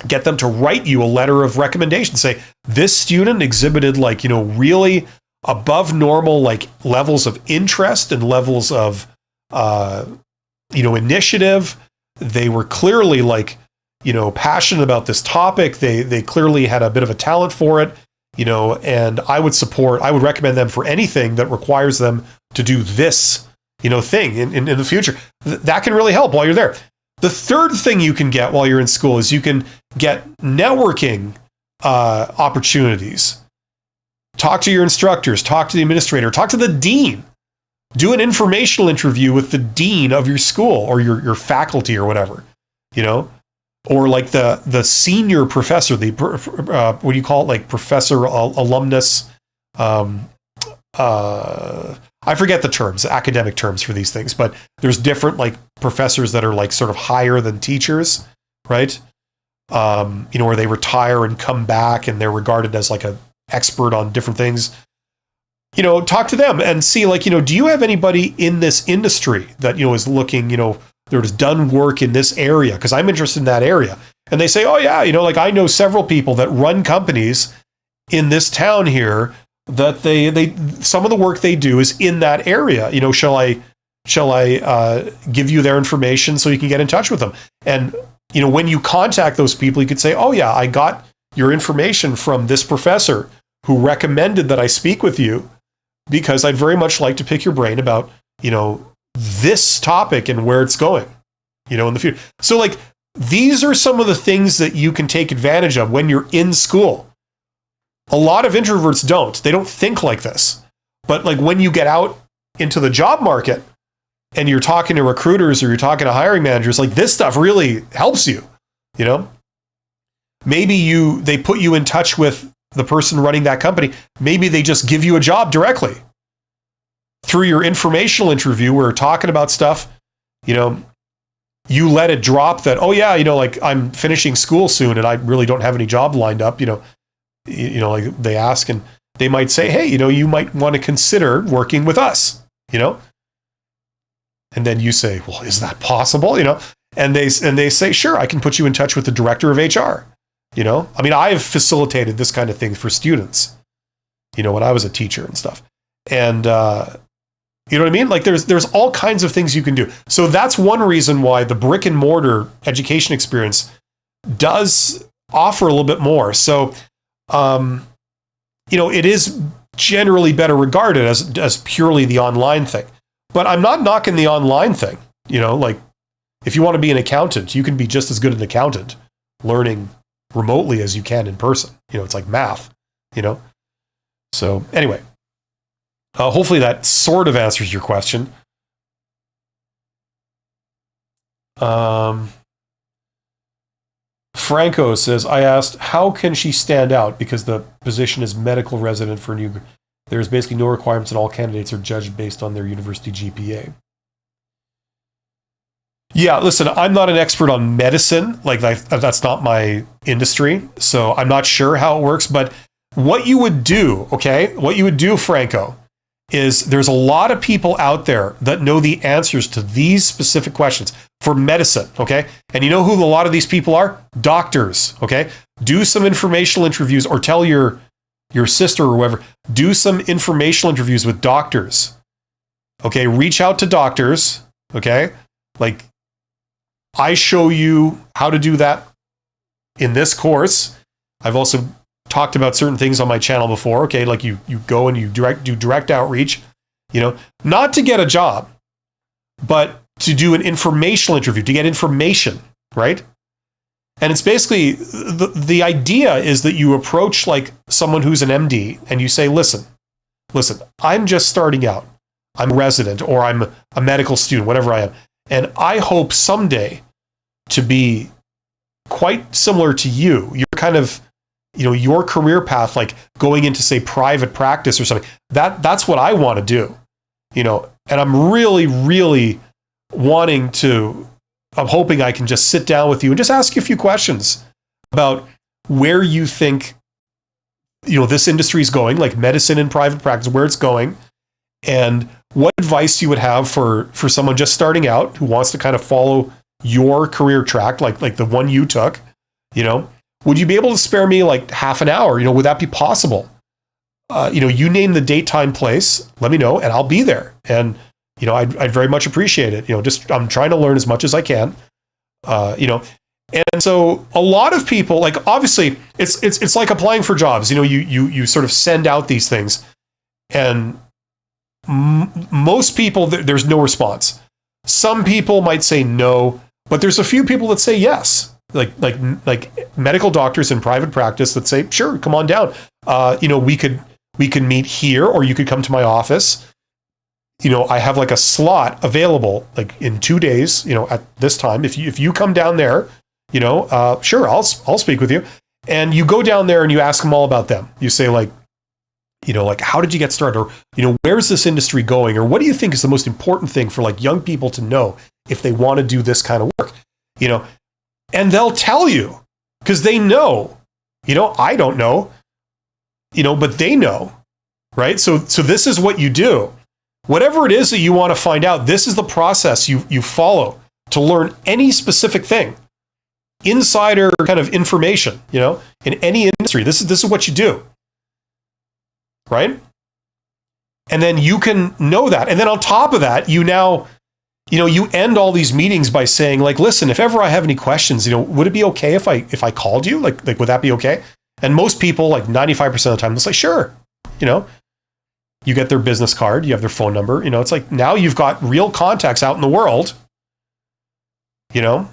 get them to write you a letter of recommendation. Say, this student exhibited like, really above normal, like levels of interest and levels of, initiative. They were clearly like, passionate about this topic. They clearly had a bit of a talent for it, and I would recommend them for anything that requires them to do this, thing in the future. That can really help while you're there. The third thing you can get while you're in school is you can get networking opportunities. Talk to your instructors, talk to the administrator, talk to the dean. Do an informational interview with the dean of your school or your faculty or whatever, or like the senior professor, what do you call it? Like professor, alumnus. I forget the terms, academic terms for these things, but there's different like professors that are like sort of higher than teachers, right? Where they retire and come back and they're regarded as like an expert on different things. Talk to them and see like, do you have anybody in this industry that, is looking, that has done work in this area? Because I'm interested in that area. And they say, oh yeah, like I know several people that run companies in this town here that they some of the work they do is in that area. Shall I give you their information so you can get in touch with them? And, when you contact those people, you could say, oh yeah, I got your information from this professor who recommended that I speak with you because I'd very much like to pick your brain about, this topic and where it's going, in the future. So like, these are some of the things that you can take advantage of when you're in school. A lot of introverts don't. They don't think like this. But like when you get out into the job market and you're talking to recruiters or you're talking to hiring managers, like this stuff really helps you, Maybe they put you in touch with the person running that company. Maybe they just give you a job directly through your informational interview where you're talking about stuff, you let it drop that, oh yeah, like I'm finishing school soon and I really don't have any job lined up, like they ask and they might say, hey, you might want to consider working with us, and then you say, well, is that possible? And they say, sure, I can put you in touch with the director of HR. I mean, I've facilitated this kind of thing for students, when I was a teacher and stuff. And, you know what I mean? Like there's all kinds of things you can do. So that's one reason why the brick and mortar education experience does offer a little bit more. So, it is generally better regarded as purely the online thing. But I'm not knocking the online thing. Like if you want to be an accountant, you can be just as good an accountant learning remotely as you can in person. It's like math, So anyway, hopefully that sort of answers your question. Franco says, I asked, how can she stand out because the position is medical resident for new. There's basically no requirements and all candidates are judged based on their university GPA. Yeah, listen, I'm not an expert on medicine. Like that's not my industry. So I'm not sure how it works. But what you would do, Franco, is there's a lot of people out there that know the answers to these specific questions for medicine, okay? And you know who a lot of these people are? Doctors, okay? Do some informational interviews or tell your sister or whoever, do some informational interviews with doctors, okay? Reach out to doctors, okay? Like, I show you how to do that in this course. I've also talked about certain things on my channel before, okay? Like you go and you do direct outreach, not to get a job, but to do an informational interview, to get information, right? And it's basically, the idea is that you approach like someone who's an MD and you say, listen, I'm just starting out. I'm a resident or I'm a medical student, whatever I am. And I hope someday to be quite similar to you. You're kind of, your career path, like going into, say, private practice or something. That's what I want to do, and I'm really, really I'm hoping I can just sit down with you and just ask you a few questions about where you think, this industry is going, like medicine and private practice, where it's going, and what advice you would have for someone just starting out who wants to kind of follow your career track, like the one you took, Would you be able to spare me like half an hour? Would that be possible? You name the date, time, place, let me know, and I'll be there. And, I'd very much appreciate it. I'm trying to learn as much as I can, And so a lot of people, like, obviously it's like applying for jobs. You sort of send out these things, and most people, there's no response. Some people might say no, but there's a few people that say yes, like medical doctors in private practice that say, sure, come on down. We can meet here, or you could come to my office. I have like a slot available, like in 2 days, at this time. If you come down there, sure, I'll speak with you. And you go down there and you ask them all about them. You say like, how did you get started? Or, where's this industry going? Or what do you think is the most important thing for like young people to know if they want to do this kind of work? And they'll tell you, because they know, I don't know, but they know, right? So this is what you do. Whatever it is that you want to find out, this is the process you follow to learn any specific thing. Insider kind of information, in any industry. This is what you do. Right? And then you can know that. And then on top of that, you end all these meetings by saying, like, listen, if ever I have any questions, would it be okay if I called you? Like, would that be okay? And most people, like 95% of the time, they'll say, sure. You get their business card, you have their phone number, it's like now you've got real contacts out in the world, and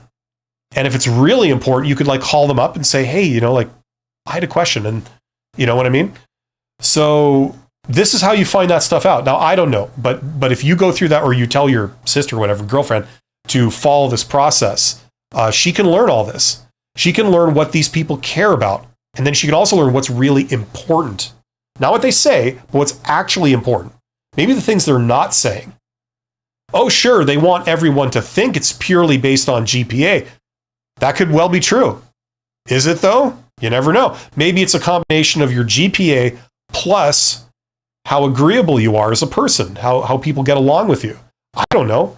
if it's really important, you could like call them up and say, hey, like I had a question, and you know what I mean? So this is how you find that stuff out. Now, I don't know, but if you go through that, or you tell your sister or whatever, girlfriend, to follow this process, she can learn all this. She can learn what these people care about. And then she can also learn what's really important. Not what they say, but what's actually important. Maybe the things they're not saying. Oh, sure, they want everyone to think it's purely based on GPA. That could well be true. Is it though? You never know. Maybe it's a combination of your GPA plus how agreeable you are as a person, how people get along with you. I don't know.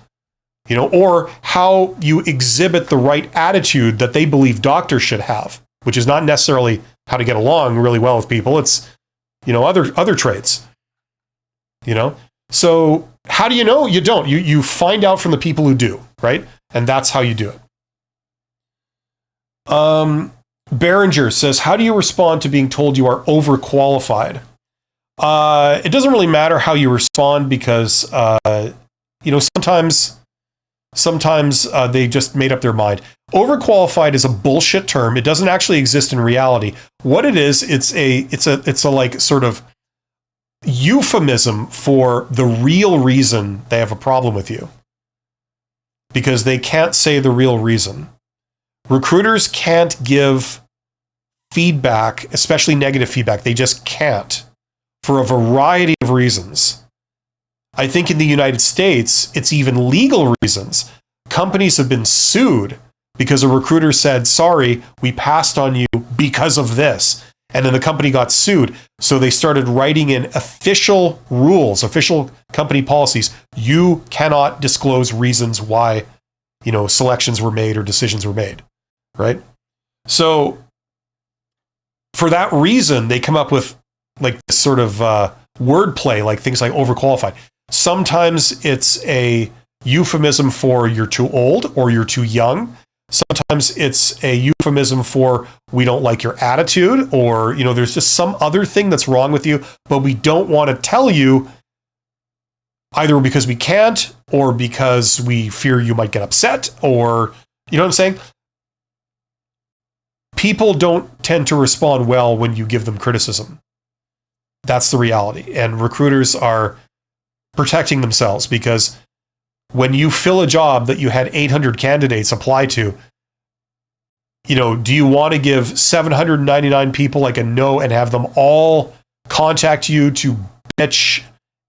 Or how you exhibit the right attitude that they believe doctors should have, which is not necessarily how to get along really well with people. It's, other traits. So how do you know? You don't. You find out from the people who do, right? And that's how you do it. Behringer says, how do you respond to being told you are overqualified? It doesn't really matter how you respond, because, sometimes they just made up their mind. Overqualified is a bullshit term. It doesn't actually exist in reality. What it is, it's a like sort of euphemism for the real reason they have a problem with you, because they can't say the real reason. Recruiters can't give feedback, especially negative feedback. They just can't, for a variety of reasons. I think in the United States, it's even legal reasons. Companies have been sued because a recruiter said, sorry, we passed on you because of this. And then the company got sued. So they started writing in official rules, official company policies. You cannot disclose reasons why, selections were made or decisions were made, right? So for that reason, they come up with like this sort of wordplay, like things like overqualified. Sometimes it's a euphemism for you're too old or you're too young. Sometimes it's a euphemism for we don't like your attitude, or, there's just some other thing that's wrong with you, but we don't want to tell you, either because we can't, or because we fear you might get upset, or, you know what I'm saying? People don't tend to respond well when you give them criticism. That's the reality. And recruiters are protecting themselves, because when you fill a job that you had 800 candidates apply to, do you want to give 799 people like a no and have them all contact you to bitch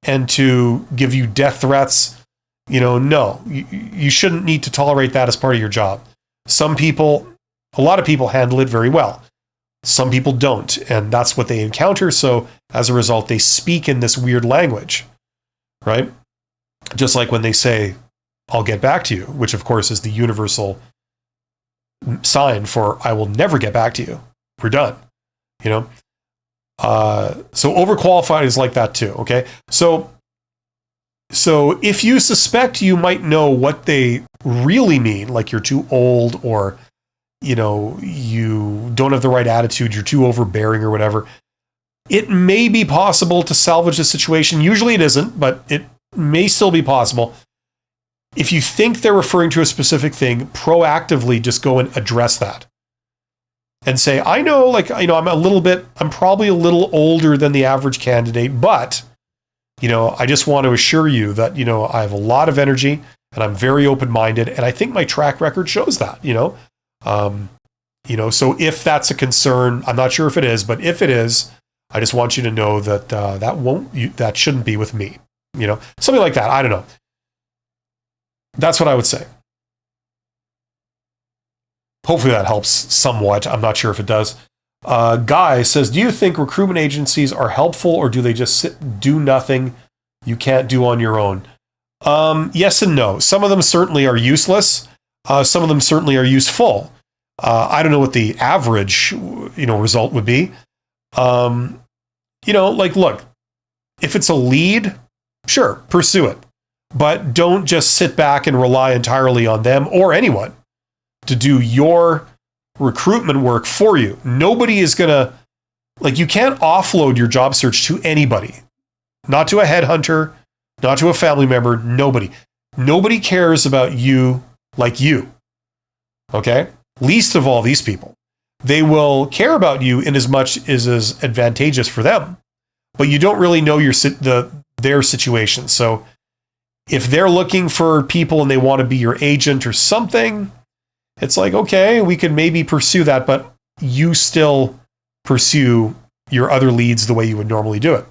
and to give you death threats? No, you shouldn't need to tolerate that as part of your job. A lot of people handle it very well. Some people don't, and that's what they encounter. So as a result, they speak in this weird language, right? Just like when they say, I'll get back to you, which of course is the universal sign for I will never get back to you. We're done. You know? So overqualified is like that too. Okay. So if you suspect you might know what they really mean, like you're too old or, you know, you don't have the right attitude, you're too overbearing or whatever, it may be possible to salvage the situation. Usually it isn't, but it may still be possible. If you think they're referring to a specific thing, proactively just go and address that. And say, I know, like, you know, I'm probably a little older than the average candidate, but, you know, I just want to assure you that, you know, I have a lot of energy and I'm very open-minded. And I think my track record shows that, you know. So if that's a concern, I'm not sure if it is, but if it is, I just want you to know that that shouldn't be with me, you know, something like that. I don't know. That's what I would say. Hopefully that helps somewhat. I'm not sure if it does. Guy says, do you think recruitment agencies are helpful or do they just do nothing you can't do on your own? Yes and no. Some of them certainly are useless. Some of them certainly are useful. I don't know what the average, you know, result would be. You know, like, look, if it's a lead, sure, pursue it. But don't just sit back and rely entirely on them or anyone to do your recruitment work for you. Nobody is going to, like, you can't offload your job search to anybody. Not to a headhunter, not to a family member, nobody. Nobody cares about you like you. Okay? Least of all these people. They will care about you in as much as is advantageous for them, but you don't really know their situation. So if they're looking for people and they want to be your agent or something, it's like, okay, we could maybe pursue that, but you still pursue your other leads the way you would normally do it.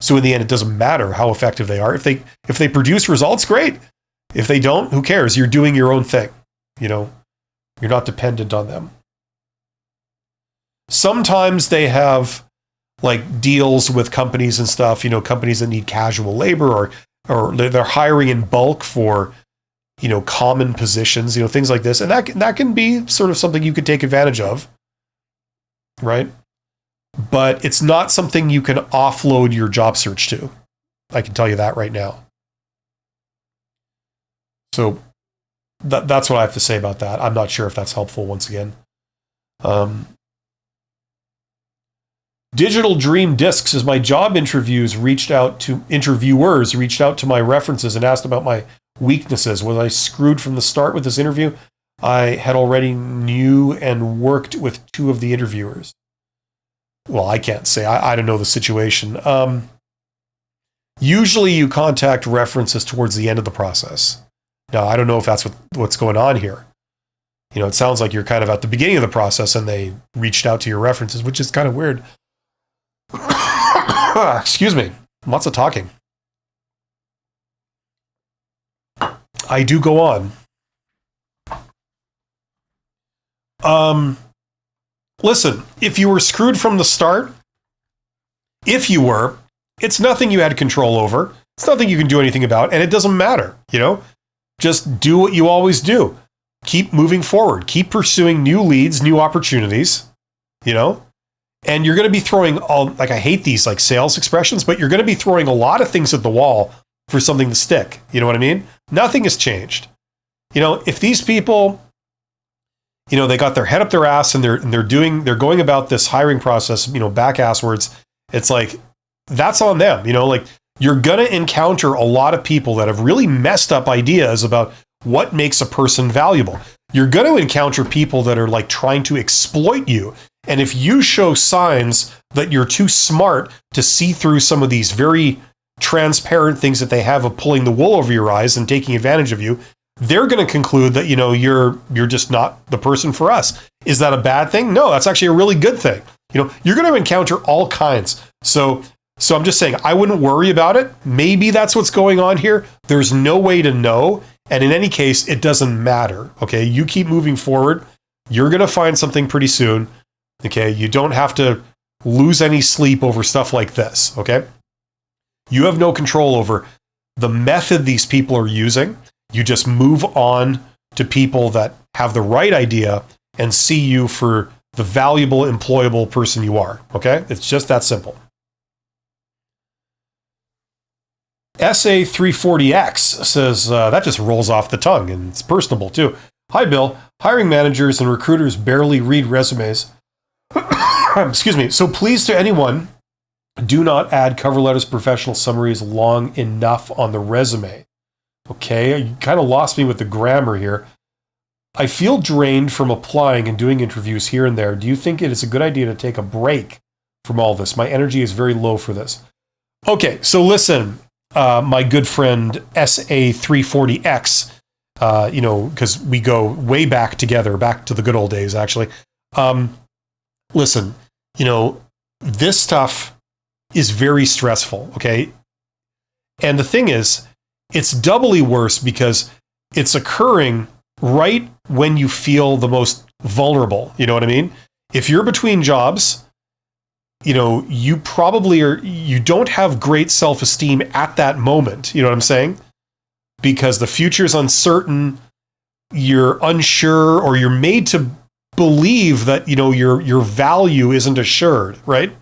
So in the end, it doesn't matter how effective they are. If they produce results, great. If they don't, who cares? You're doing your own thing. You know, you're not dependent on them. Sometimes they have like deals with companies and stuff, you know, companies that need casual labor or they're hiring in bulk for, you know, common positions, you know, things like this. And that can be sort of something you could take advantage of, right? But it's not something you can offload your job search to. I can tell you that right now. So that's what I have to say about that. I'm not sure if that's helpful once again. Digital Dream Discs is my job interviewers reached out to my references and asked about my weaknesses. Was I screwed from the start with this interview? I had already knew and worked with two of the interviewers. Well, I can't say. I don't know the situation. Usually you contact references towards the end of the process. Now, I don't know if that's what's going on here. You know, it sounds like you're kind of at the beginning of the process and they reached out to your references, which is kind of weird. Excuse me. Lots of talking. I do go on. Listen, if you were screwed from the start, if you were, it's nothing you had control over. It's nothing you can do anything about, and it doesn't matter, you know? Just do what you always do. Keep moving forward. Keep pursuing new leads, new opportunities, you know? And you're going to be throwing I hate these like sales expressions, but you're going to be throwing a lot of things at the wall for something to stick. You know what I mean? Nothing has changed. You know, if these people, you know, they got their head up their ass and they're going about this hiring process, you know, back asswards, it's like, that's on them. You know, like, you're going to encounter a lot of people that have really messed up ideas about what makes a person valuable. You're going to encounter people that are like trying to exploit you. And if you show signs that you're too smart to see through some of these very transparent things that they have of pulling the wool over your eyes and taking advantage of you, they're going to conclude that, you know, you're just not the person for us. Is that a bad thing? No, that's actually a really good thing. You know, you're going to encounter all kinds. So I'm just saying, I wouldn't worry about it. Maybe that's what's going on here. There's no way to know. And in any case, it doesn't matter. Okay. You keep moving forward. You're going to find something pretty soon. Okay. You don't have to lose any sleep over stuff like this. Okay. You have no control over the method these people are using. You just move on to people that have the right idea and see you for the valuable, employable person you are. Okay? It's just that simple. SA340X says, that just rolls off the tongue and it's personable too. Hi, Bill. Hiring managers and recruiters barely read resumes. Excuse me. So please, to anyone, do not add cover letters, professional summaries long enough on the resume. Okay, you kind of lost me with the grammar here. I feel drained from applying and doing interviews here and there. Do you think it is a good idea to take a break from all this? My energy is very low for this. Okay, so listen, my good friend SA340X, because we go way back together, back to the good old days, actually. Listen, this stuff is very stressful, okay? And the thing is, it's doubly worse because it's occurring right when you feel the most vulnerable. You know what I mean? If you're between jobs, you probably you don't have great self-esteem at that moment. You know what I'm saying? Because the future's uncertain, you're unsure, or you're made to believe that, your value isn't assured, right?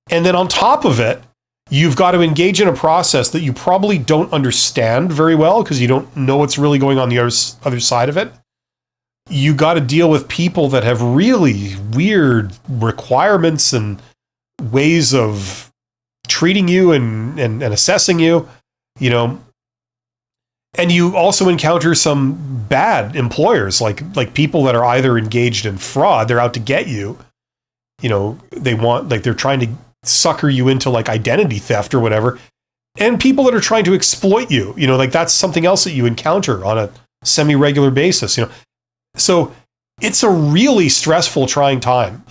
And then on top of it, you've got to engage in a process that you probably don't understand very well because you don't know what's really going on the other side of it. You got to deal with people that have really weird requirements and ways of treating you and assessing you, And you also encounter some bad employers, like people that are either engaged in fraud, they're out to get you. They're trying to sucker you into identity theft or whatever, and people that are trying to exploit you. That's something else that you encounter on a semi-regular basis. So it's a really stressful, trying time.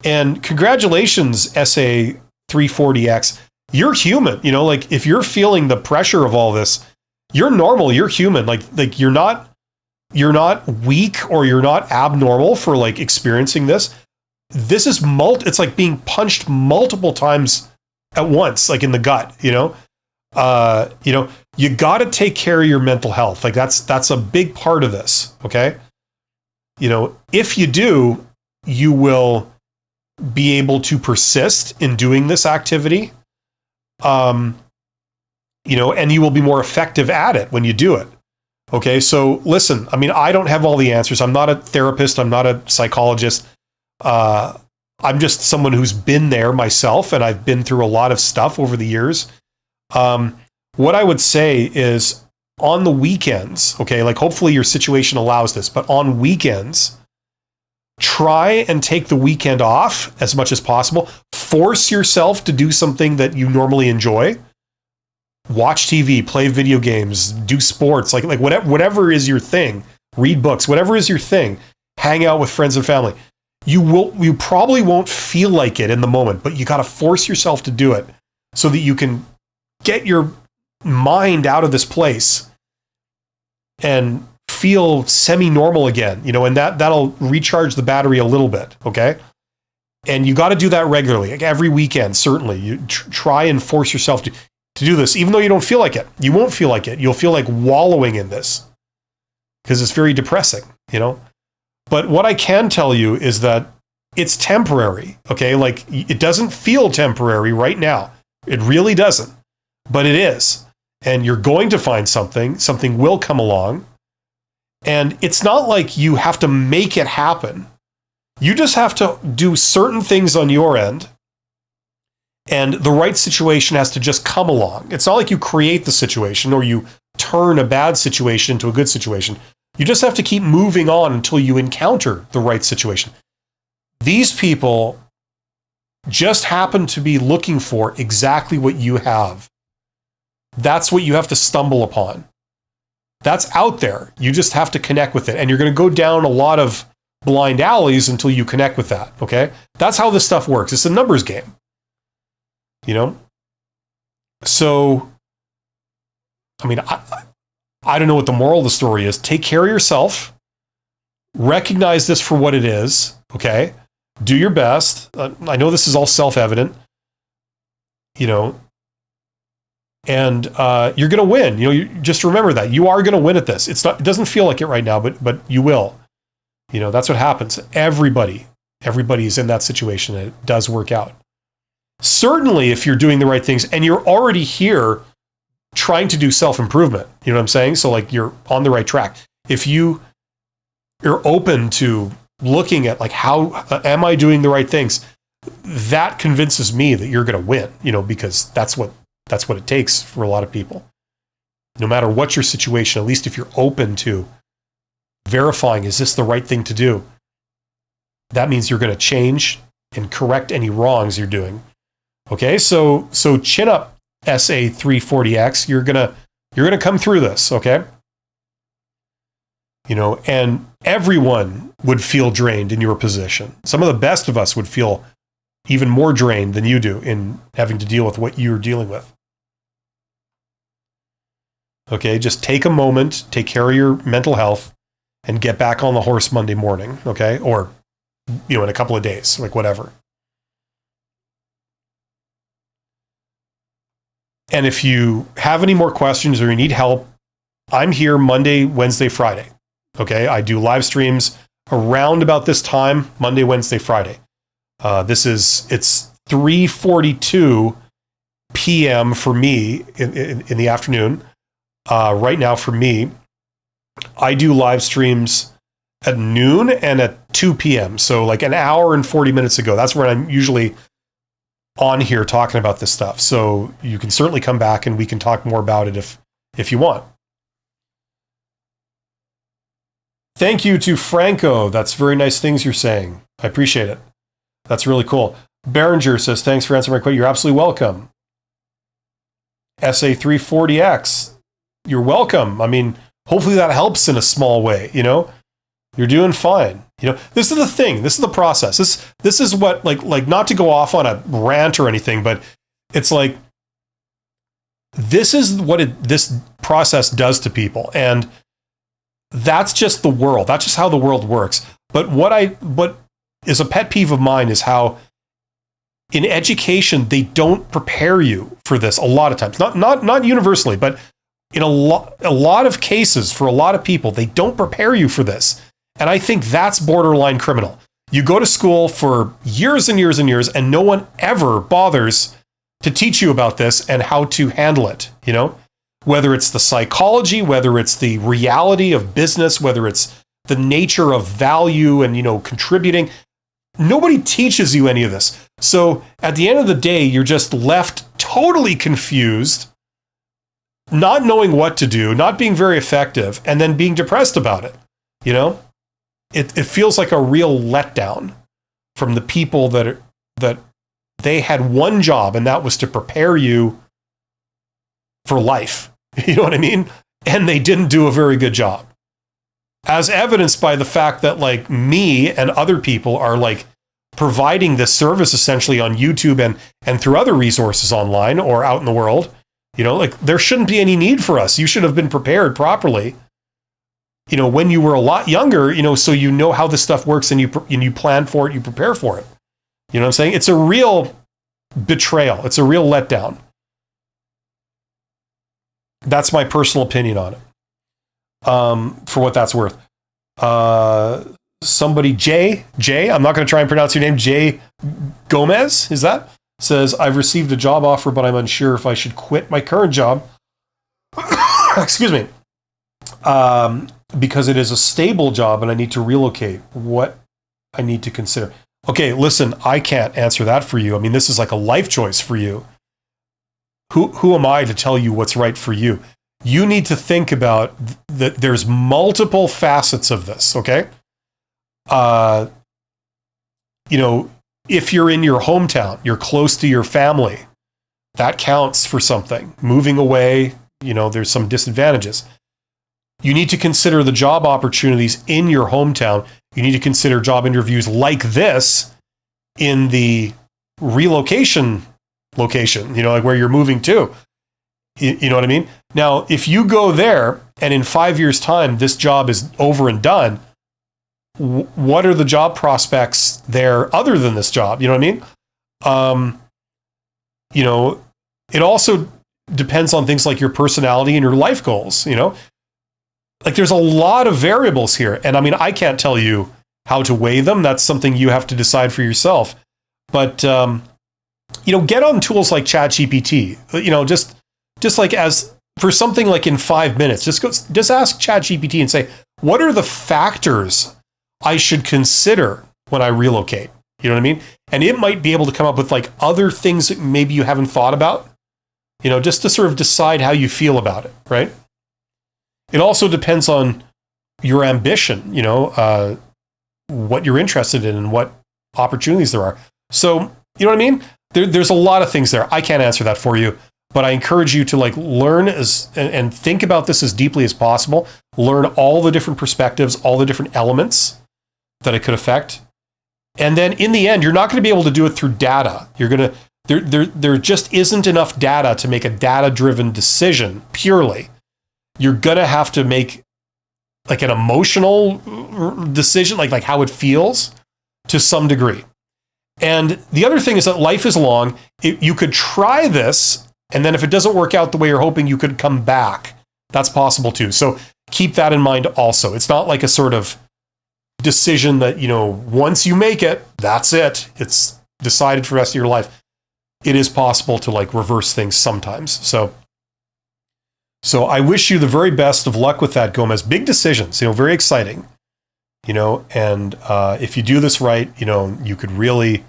And congratulations, SA340X. You're human. If you're feeling the pressure of all this, you're normal. You're human. You're not weak or you're not abnormal for experiencing this. This is it's like being punched multiple times at once, in the gut, you got to take care of your mental health. That's a big part of this. Okay. If you do, you will be able to persist in doing this activity. And you will be more effective at it when you do it. Okay. So listen, I don't have all the answers. I'm not a therapist. I'm not a psychologist. I'm just someone who's been there myself, and I've been through a lot of stuff over the years. What I would say is on the weekends, okay, hopefully your situation allows this, but on weekends, try and take the weekend off as much as possible. Force yourself to do something that you normally enjoy. Watch TV, play video games, do sports, whatever is your thing. Read books, whatever is your thing. Hang out with friends and family. You probably won't feel like it in the moment, but you got to force yourself to do it so that you can get your mind out of this place and feel semi-normal again, and that'll recharge the battery a little bit. Okay. And you got to do that regularly, every weekend. Certainly you try and force yourself to do this, even though you don't feel like it. You won't feel like it. You'll feel like wallowing in this because it's very depressing, But what I can tell you is that it's temporary, okay? It doesn't feel temporary right now. It really doesn't, but it is. And you're going to find something will come along. And it's not like you have to make it happen. You just have to do certain things on your end, and the right situation has to just come along. It's not like you create the situation or you turn a bad situation into a good situation. You just have to keep moving on until you encounter the right situation. These people just happen to be looking for exactly what you have. That's what you have to stumble upon. That's out there. You just have to connect with it. And you're going to go down a lot of blind alleys until you connect with that. Okay? That's how this stuff works. It's a numbers game. So, I don't know what the moral of the story is. Take care of yourself. Recognize this for what it is. Okay? Do your best. I know this is all self-evident. and you're going to win. You just remember that you are going to win at this. It doesn't feel like it right now, but you will. That's what happens. Everybody is in that situation, and it does work out. Certainly, if you're doing the right things and you're already here trying to do self-improvement, you know what I'm saying? So like you're on the right track. If you're open to looking at like, how am I doing the right things? That convinces me that you're going to win, because that's what it takes for a lot of people. No matter what your situation, at least if you're open to verifying, is this the right thing to do? That means you're going to change and correct any wrongs you're doing. Okay, so chin up, SA340X. You're gonna come through this, okay? And everyone would feel drained in your position. Some of the best of us would feel even more drained than you do in having to deal with what you're dealing with. Okay, just take a moment, take care of your mental health, and get back on the horse Monday morning, okay? Or, in a couple of days, like whatever. And if you have any more questions or you need help, I'm here Monday, Wednesday, Friday. Okay, I do live streams around about this time, Monday, Wednesday, Friday. It's 3:42 p.m. for me in the afternoon. Right now for me, I do live streams at noon and at 2 p.m. So like an hour and 40 minutes ago. That's where I'm usually on here talking about this stuff. So you can certainly come back and we can talk more about it if you want. Thank you to Franco. That's very nice things you're saying. I appreciate it. That's really cool. Behringer says, thanks for answering my question. You're absolutely welcome. SA340X, you're welcome. I mean, hopefully that helps in a small way, You're doing fine. This is the thing. This is the process. This is what, like not to go off on a rant or anything, but it's like, this is what this process does to people. And that's just the world. That's just how the world works. But what is a pet peeve of mine is how in education, they don't prepare you for this a lot of times. Not universally, but in a lot of cases for a lot of people, they don't prepare you for this. And I think that's borderline criminal. You go to school for years and years and years, and no one ever bothers to teach you about this and how to handle it, Whether it's the psychology, whether it's the reality of business, whether it's the nature of value and, contributing. Nobody teaches you any of this. So at the end of the day, you're just left totally confused, not knowing what to do, not being very effective, and then being depressed about it, It feels like a real letdown from the people that they had one job, and that was to prepare you for life. You know what I mean? And they didn't do a very good job. As evidenced by the fact that like me and other people are like providing this service essentially on YouTube and through other resources online or out in the world. Like there shouldn't be any need for us. You should have been prepared properly. When you were a lot younger, so how this stuff works and you plan for it, you prepare for it. You know what I'm saying? It's a real betrayal. It's a real letdown. That's my personal opinion on it. For what that's worth. Somebody, Jay, I'm not going to try and pronounce your name, Jay Gomez, is that? Says, I've received a job offer, but I'm unsure if I should quit my current job. Excuse me. Because it is a stable job and I need to relocate. What I need to consider. Okay, listen, I can't answer that for you. I mean, this is like a life choice for you. Who am I to tell you what's right for you? You need to think about that there's multiple facets of this, okay? If you're in your hometown, you're close to your family, that counts for something. Moving away, there's some disadvantages. You need to consider the job opportunities in your hometown. You need to consider job interviews like this in the relocation location, like where you're moving to. You know what I mean? Now, if you go there and in 5 years' time, this job is over and done, what are the job prospects there other than this job? You know what I mean? It also, depends on things like your personality and your life goals, Like there's a lot of variables here. And I mean, I can't tell you how to weigh them. That's something you have to decide for yourself. But, get on tools like ChatGPT, just like as for something like in 5 minutes, just ask ChatGPT and say, what are the factors I should consider when I relocate? You know what I mean? And it might be able to come up with like other things that maybe you haven't thought about, just to sort of decide how you feel about it, right? It also depends on your ambition, what you're interested in and what opportunities there are. So, you know what I mean? There's a lot of things there. I can't answer that for you, but I encourage you to like learn and think about this as deeply as possible. Learn all the different perspectives, all the different elements that it could affect. And then in the end, you're not going to be able to do it through data. There just isn't enough data to make a data-driven decision purely. You're going to have to make like an emotional decision, like how it feels to some degree. And the other thing is that life is long. You could try this, and then if it doesn't work out the way you're hoping, you could come back. That's possible too. So keep that in mind also. It's not like a sort of decision that, once you make it, that's it. It's decided for the rest of your life. It is possible to like reverse things sometimes. So I wish you the very best of luck with that, Gomez. Big decisions, very exciting, and if you do this right, you could really,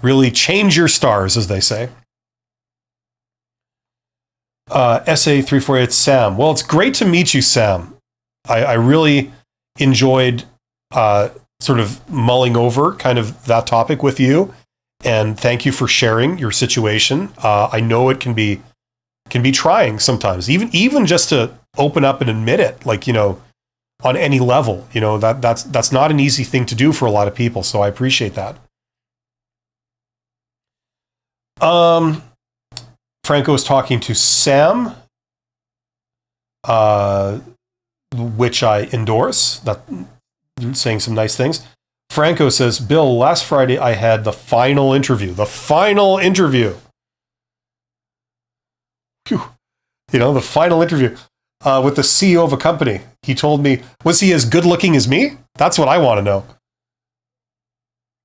really change your stars, as they say. SA348 Sam. Well, it's great to meet you, Sam. I really enjoyed sort of mulling over kind of that topic with you. And thank you for sharing your situation. I know it can be trying sometimes, even just to open up and admit it, like, on any level, that's not an easy thing to do for a lot of people. So I appreciate that. Franco is talking to Sam, which I endorse, that saying some nice things. Franco says, Bill, last Friday I had the final interview. Phew. The final interview with the CEO of a company. He told me, was he as good looking as me? That's what I want to know.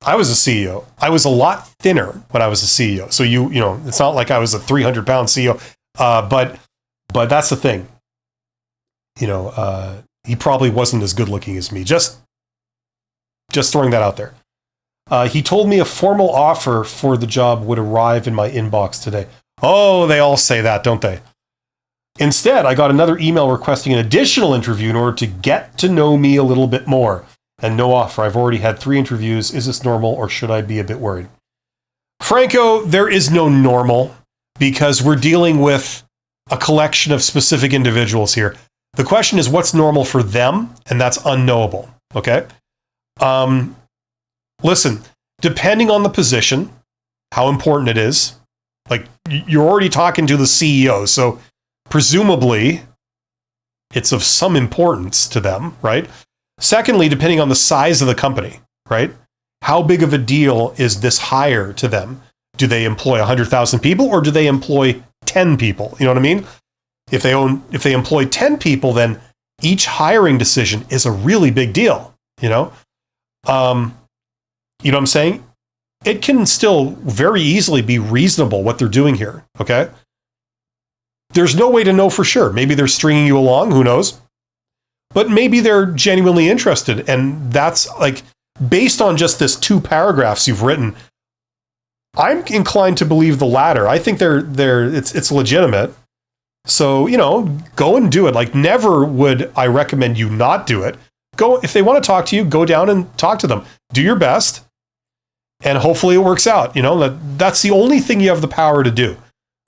I was a CEO. I was a lot thinner when I was a CEO. So it's not like I was a 300-pound CEO. But that's the thing. He probably wasn't as good looking as me. Just throwing that out there. He told me a formal offer for the job would arrive in my inbox today. Oh, they all say that, don't they? Instead, I got another email requesting an additional interview in order to get to know me a little bit more. And no offer. I've already had 3 interviews. Is this normal, or should I be a bit worried? Franco, there is no normal, because we're dealing with a collection of specific individuals here. The question is, what's normal for them? And that's unknowable. Okay? Listen, depending on the position, how important it is, like you're already talking to the CEO, so presumably it's of some importance to them, right? Secondly, depending on the size of the company, right? How big of a deal is this hire to them? Do they employ 100,000 people, or do they employ 10 people? You know what I mean? If they employ 10 people, then each hiring decision is a really big deal, You know what I'm saying? It can still very easily be reasonable what they're doing here, okay? There's no way to know for sure. Maybe they're stringing you along, who knows? But maybe they're genuinely interested, and that's like, based on just this 2 paragraphs you've written, I'm inclined to believe the latter. I think it's legitimate. So, go and do it. Like, never would I recommend you not do it. Go, if they want to talk to you, go down and talk to them. Do your best, and hopefully it works out. That's the only thing you have the power to do.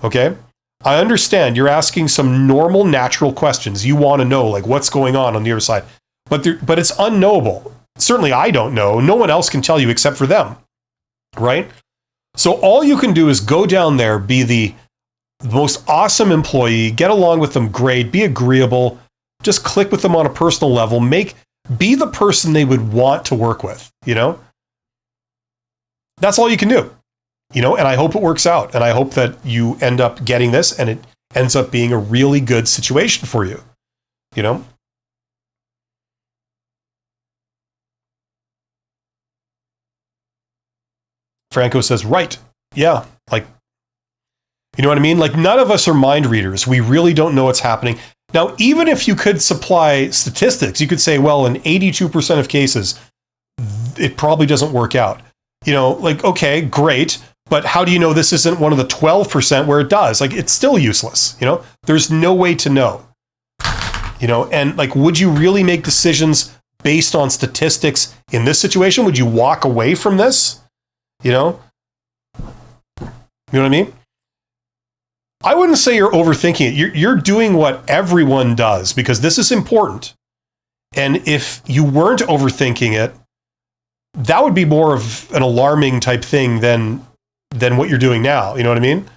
Okay? I understand you're asking some normal, natural questions. You want to know, like, what's going on the other side. But it's unknowable. Certainly I don't know. No one else can tell you except for them. Right? So all you can do is go down there, be the most awesome employee, get along with them great, be agreeable, just click with them on a personal level, be the person they would want to work with, That's all you can do. And I hope it works out. And I hope that you end up getting this and ends up being a really good situation for you, you know? Franco says, right. Yeah. Like, you know what I mean? Like, none of us are mind readers. We really don't know what's happening. Now, even if you could supply statistics, you could say, well, in 82% of cases, it probably doesn't work out. You know, like, okay, great. But how do you know this isn't one of the 12% where it does? Like, it's still useless. You know, there's no way to know. You know, and like, would you really make decisions based on statistics in this situation? Would you walk away from this? You know what I mean? I wouldn't say you're overthinking it. You're doing what everyone does because this is important. And if you weren't overthinking it, that would be more of an alarming type thing than what you're doing now. You know what I mean?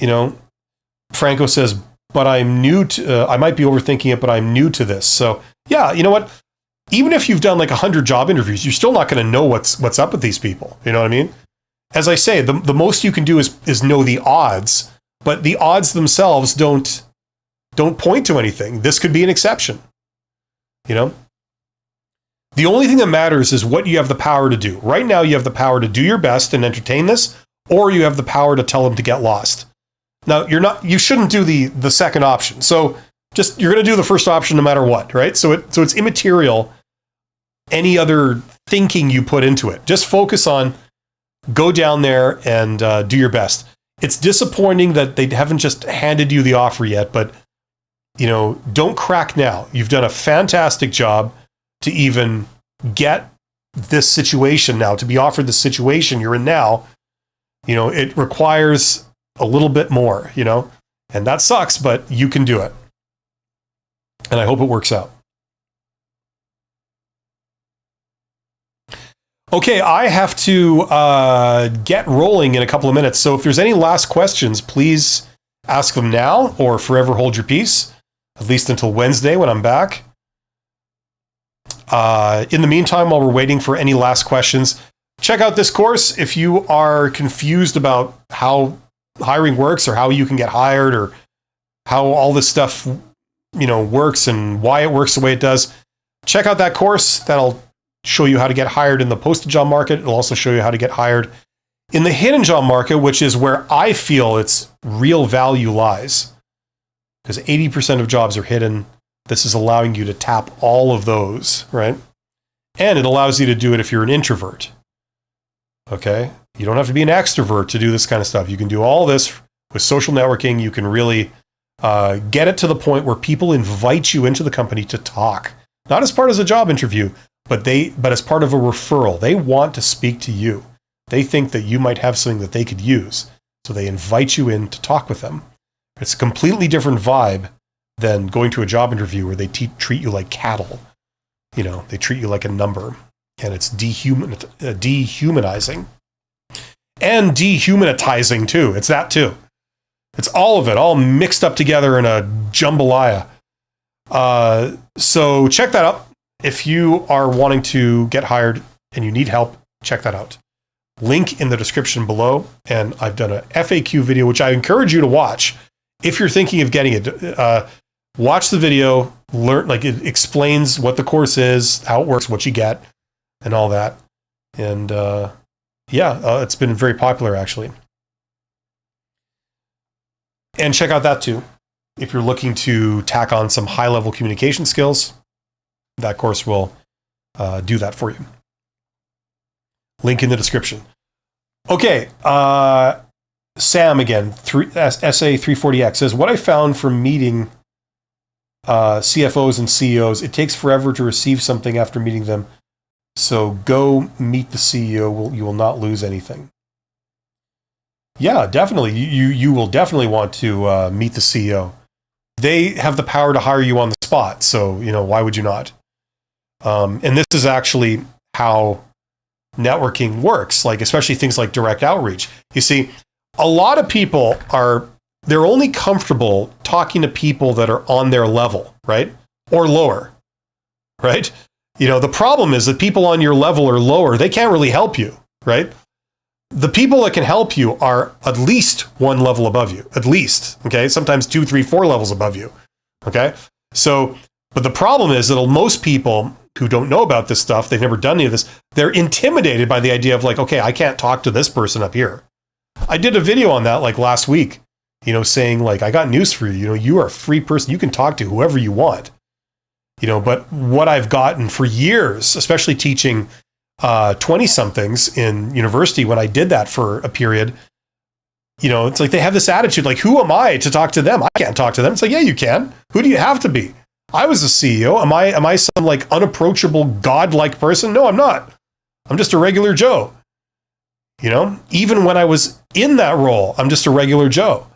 You know, Franco says, but I'm new to, I might be overthinking it, but I'm new to this. So yeah, you know what? Even if you've done like 100 job interviews, you're still not going to know what's up with these people. You know what I mean? As I say, the most you can do is know the odds, but the odds themselves don't point to anything. This could be an exception. You know? The only thing that matters is what you have the power to do. Right now, you have the power to do your best and entertain this, or you have the power to tell them to get lost. Now, you shouldn't do the second option. So you're going to do the first option no matter what, right? So it's immaterial any other thinking you put into it. Just focus on go down there and do your best. It's disappointing that they haven't just handed you the offer yet, but you know, don't crack now. You've done a fantastic job to even get this situation now, to be offered the situation you're in now. You know, it requires a little bit more, you know, and that sucks, but you can do it. And I hope it works out. Okay, I have to get rolling in a couple of minutes. So if there's any last questions, please ask them now or forever hold your peace, at least until Wednesday when I'm back. In the meantime, while we're waiting for any last questions, check out this course. If you are confused about how hiring works or how you can get hired or how all this stuff, you know, works and why it works the way it does, check out that course. That'll show you how to get hired in the posted job market. It'll also show you how to get hired in the hidden job market, which is where I feel its real value lies. Because 80% of jobs are hidden. This is allowing you to tap all of those, right? And it allows you to do it if you're an introvert. Okay? You don't have to be an extrovert to do this kind of stuff. You can do all this with social networking. You can really get it to the point where people invite you into the company to talk. Not as part of a job interview, but as part of a referral. They want to speak to you. They think that you might have something that they could use. So they invite you in to talk with them. It's a completely different vibe than going to a job interview where they treat you like cattle. You know, they treat you like a number. And it's dehumanizing. And dehumanizing too. It's that too. It's all of it, all mixed up together in a jambalaya. So check that out. If you are wanting to get hired and you need help, check that out. Link in the description below. And I've done a FAQ video, which I encourage you to watch. If you're thinking of getting it, watch the video, learn, like it explains what the course is, how it works, what you get, and all that. And it's been very popular actually. And check out that too. If you're looking to tack on some high-level communication skills, that course will do that for you. Link in the description. Okay, Sam again, SA340X says, what I found from meeting CFOs and CEOs, it takes forever to receive something after meeting them. So go meet the CEO, you will not lose anything. Yeah, definitely. You will definitely want to meet the CEO. They have the power to hire you on the spot. So, you know, why would you not? And this is actually how networking works, like especially things like direct outreach. You see, a lot of people they're only comfortable talking to people that are on their level, right? Or lower, right? You know, the problem is that people on your level or lower, they can't really help you, right? the people that can help you are at least one level above you, at least, okay? Sometimes 2, 3, 4 levels above you, okay? So, but the problem is that most people who don't know about this stuff, they've never done any of this, they're intimidated by the idea of like, okay, I can't talk to this person up here. I did a video on that like last week, saying like, I got news for you, you are a free person. You can talk to whoever you want, but what I've gotten for years, especially teaching 20 somethings in university, when I did that for a period, it's like they have this attitude, like, who am I to talk to them? I can't talk to them. It's like, yeah, you can. Who do you have to be? I was a CEO. Am I some like unapproachable godlike person? No, I'm not. I'm just a regular Joe. Even when I was in that role, I'm just a regular Joe.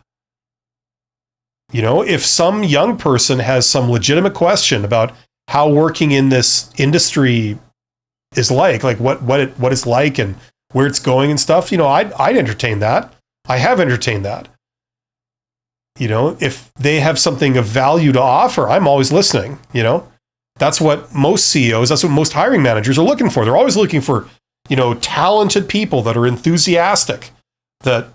If some young person has some legitimate question about how working in this industry is like what it's like and where it's going and stuff, I'd entertain that. I have entertained that. If they have something of value to offer, I'm always listening. That's what most CEOs, that's what most hiring managers are looking for. They're always looking for, talented people that are enthusiastic, that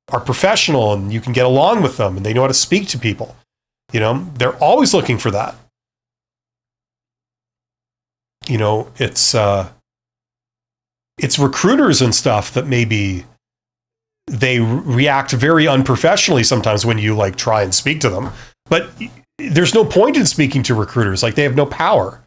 are professional, and you can get along with them, and they know how to speak to people. They're always looking for that. It's recruiters and stuff that maybe they react very unprofessionally sometimes when you like try and speak to them. But there's no point in speaking to recruiters. Like, they have no power.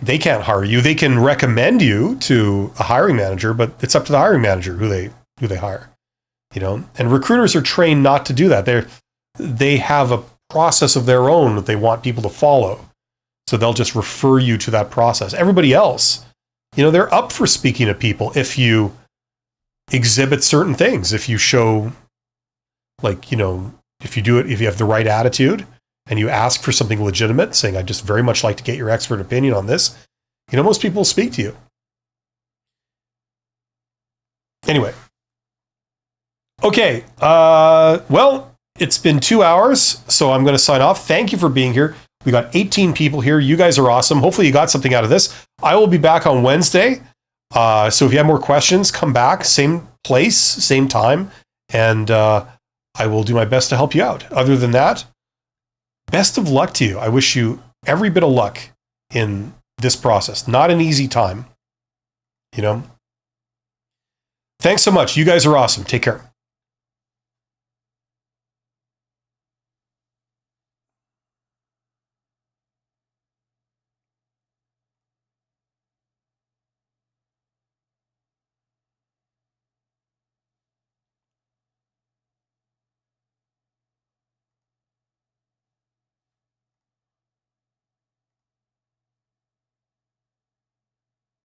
They can't hire you. They can recommend you to a hiring manager, but it's up to the hiring manager who they hire. And recruiters are trained not to do that. They have a process of their own that they want people to follow. So they'll just refer you to that process. Everybody else, they're up for speaking to people if you exhibit certain things, if you show, like, if you do it, if you have the right attitude and you ask for something legitimate, saying, I'd just very much like to get your expert opinion on this, most people will speak to you. Anyway. Okay. Well, it's been 2 hours, so I'm going to sign off. Thank you for being here. We got 18 people here. You guys are awesome. Hopefully you got something out of this. I will be back on Wednesday. So if you have more questions, come back. Same place, same time. And I will do my best to help you out. Other than that, best of luck to you. I wish you every bit of luck in this process. Not an easy time. Thanks so much. You guys are awesome. Take care.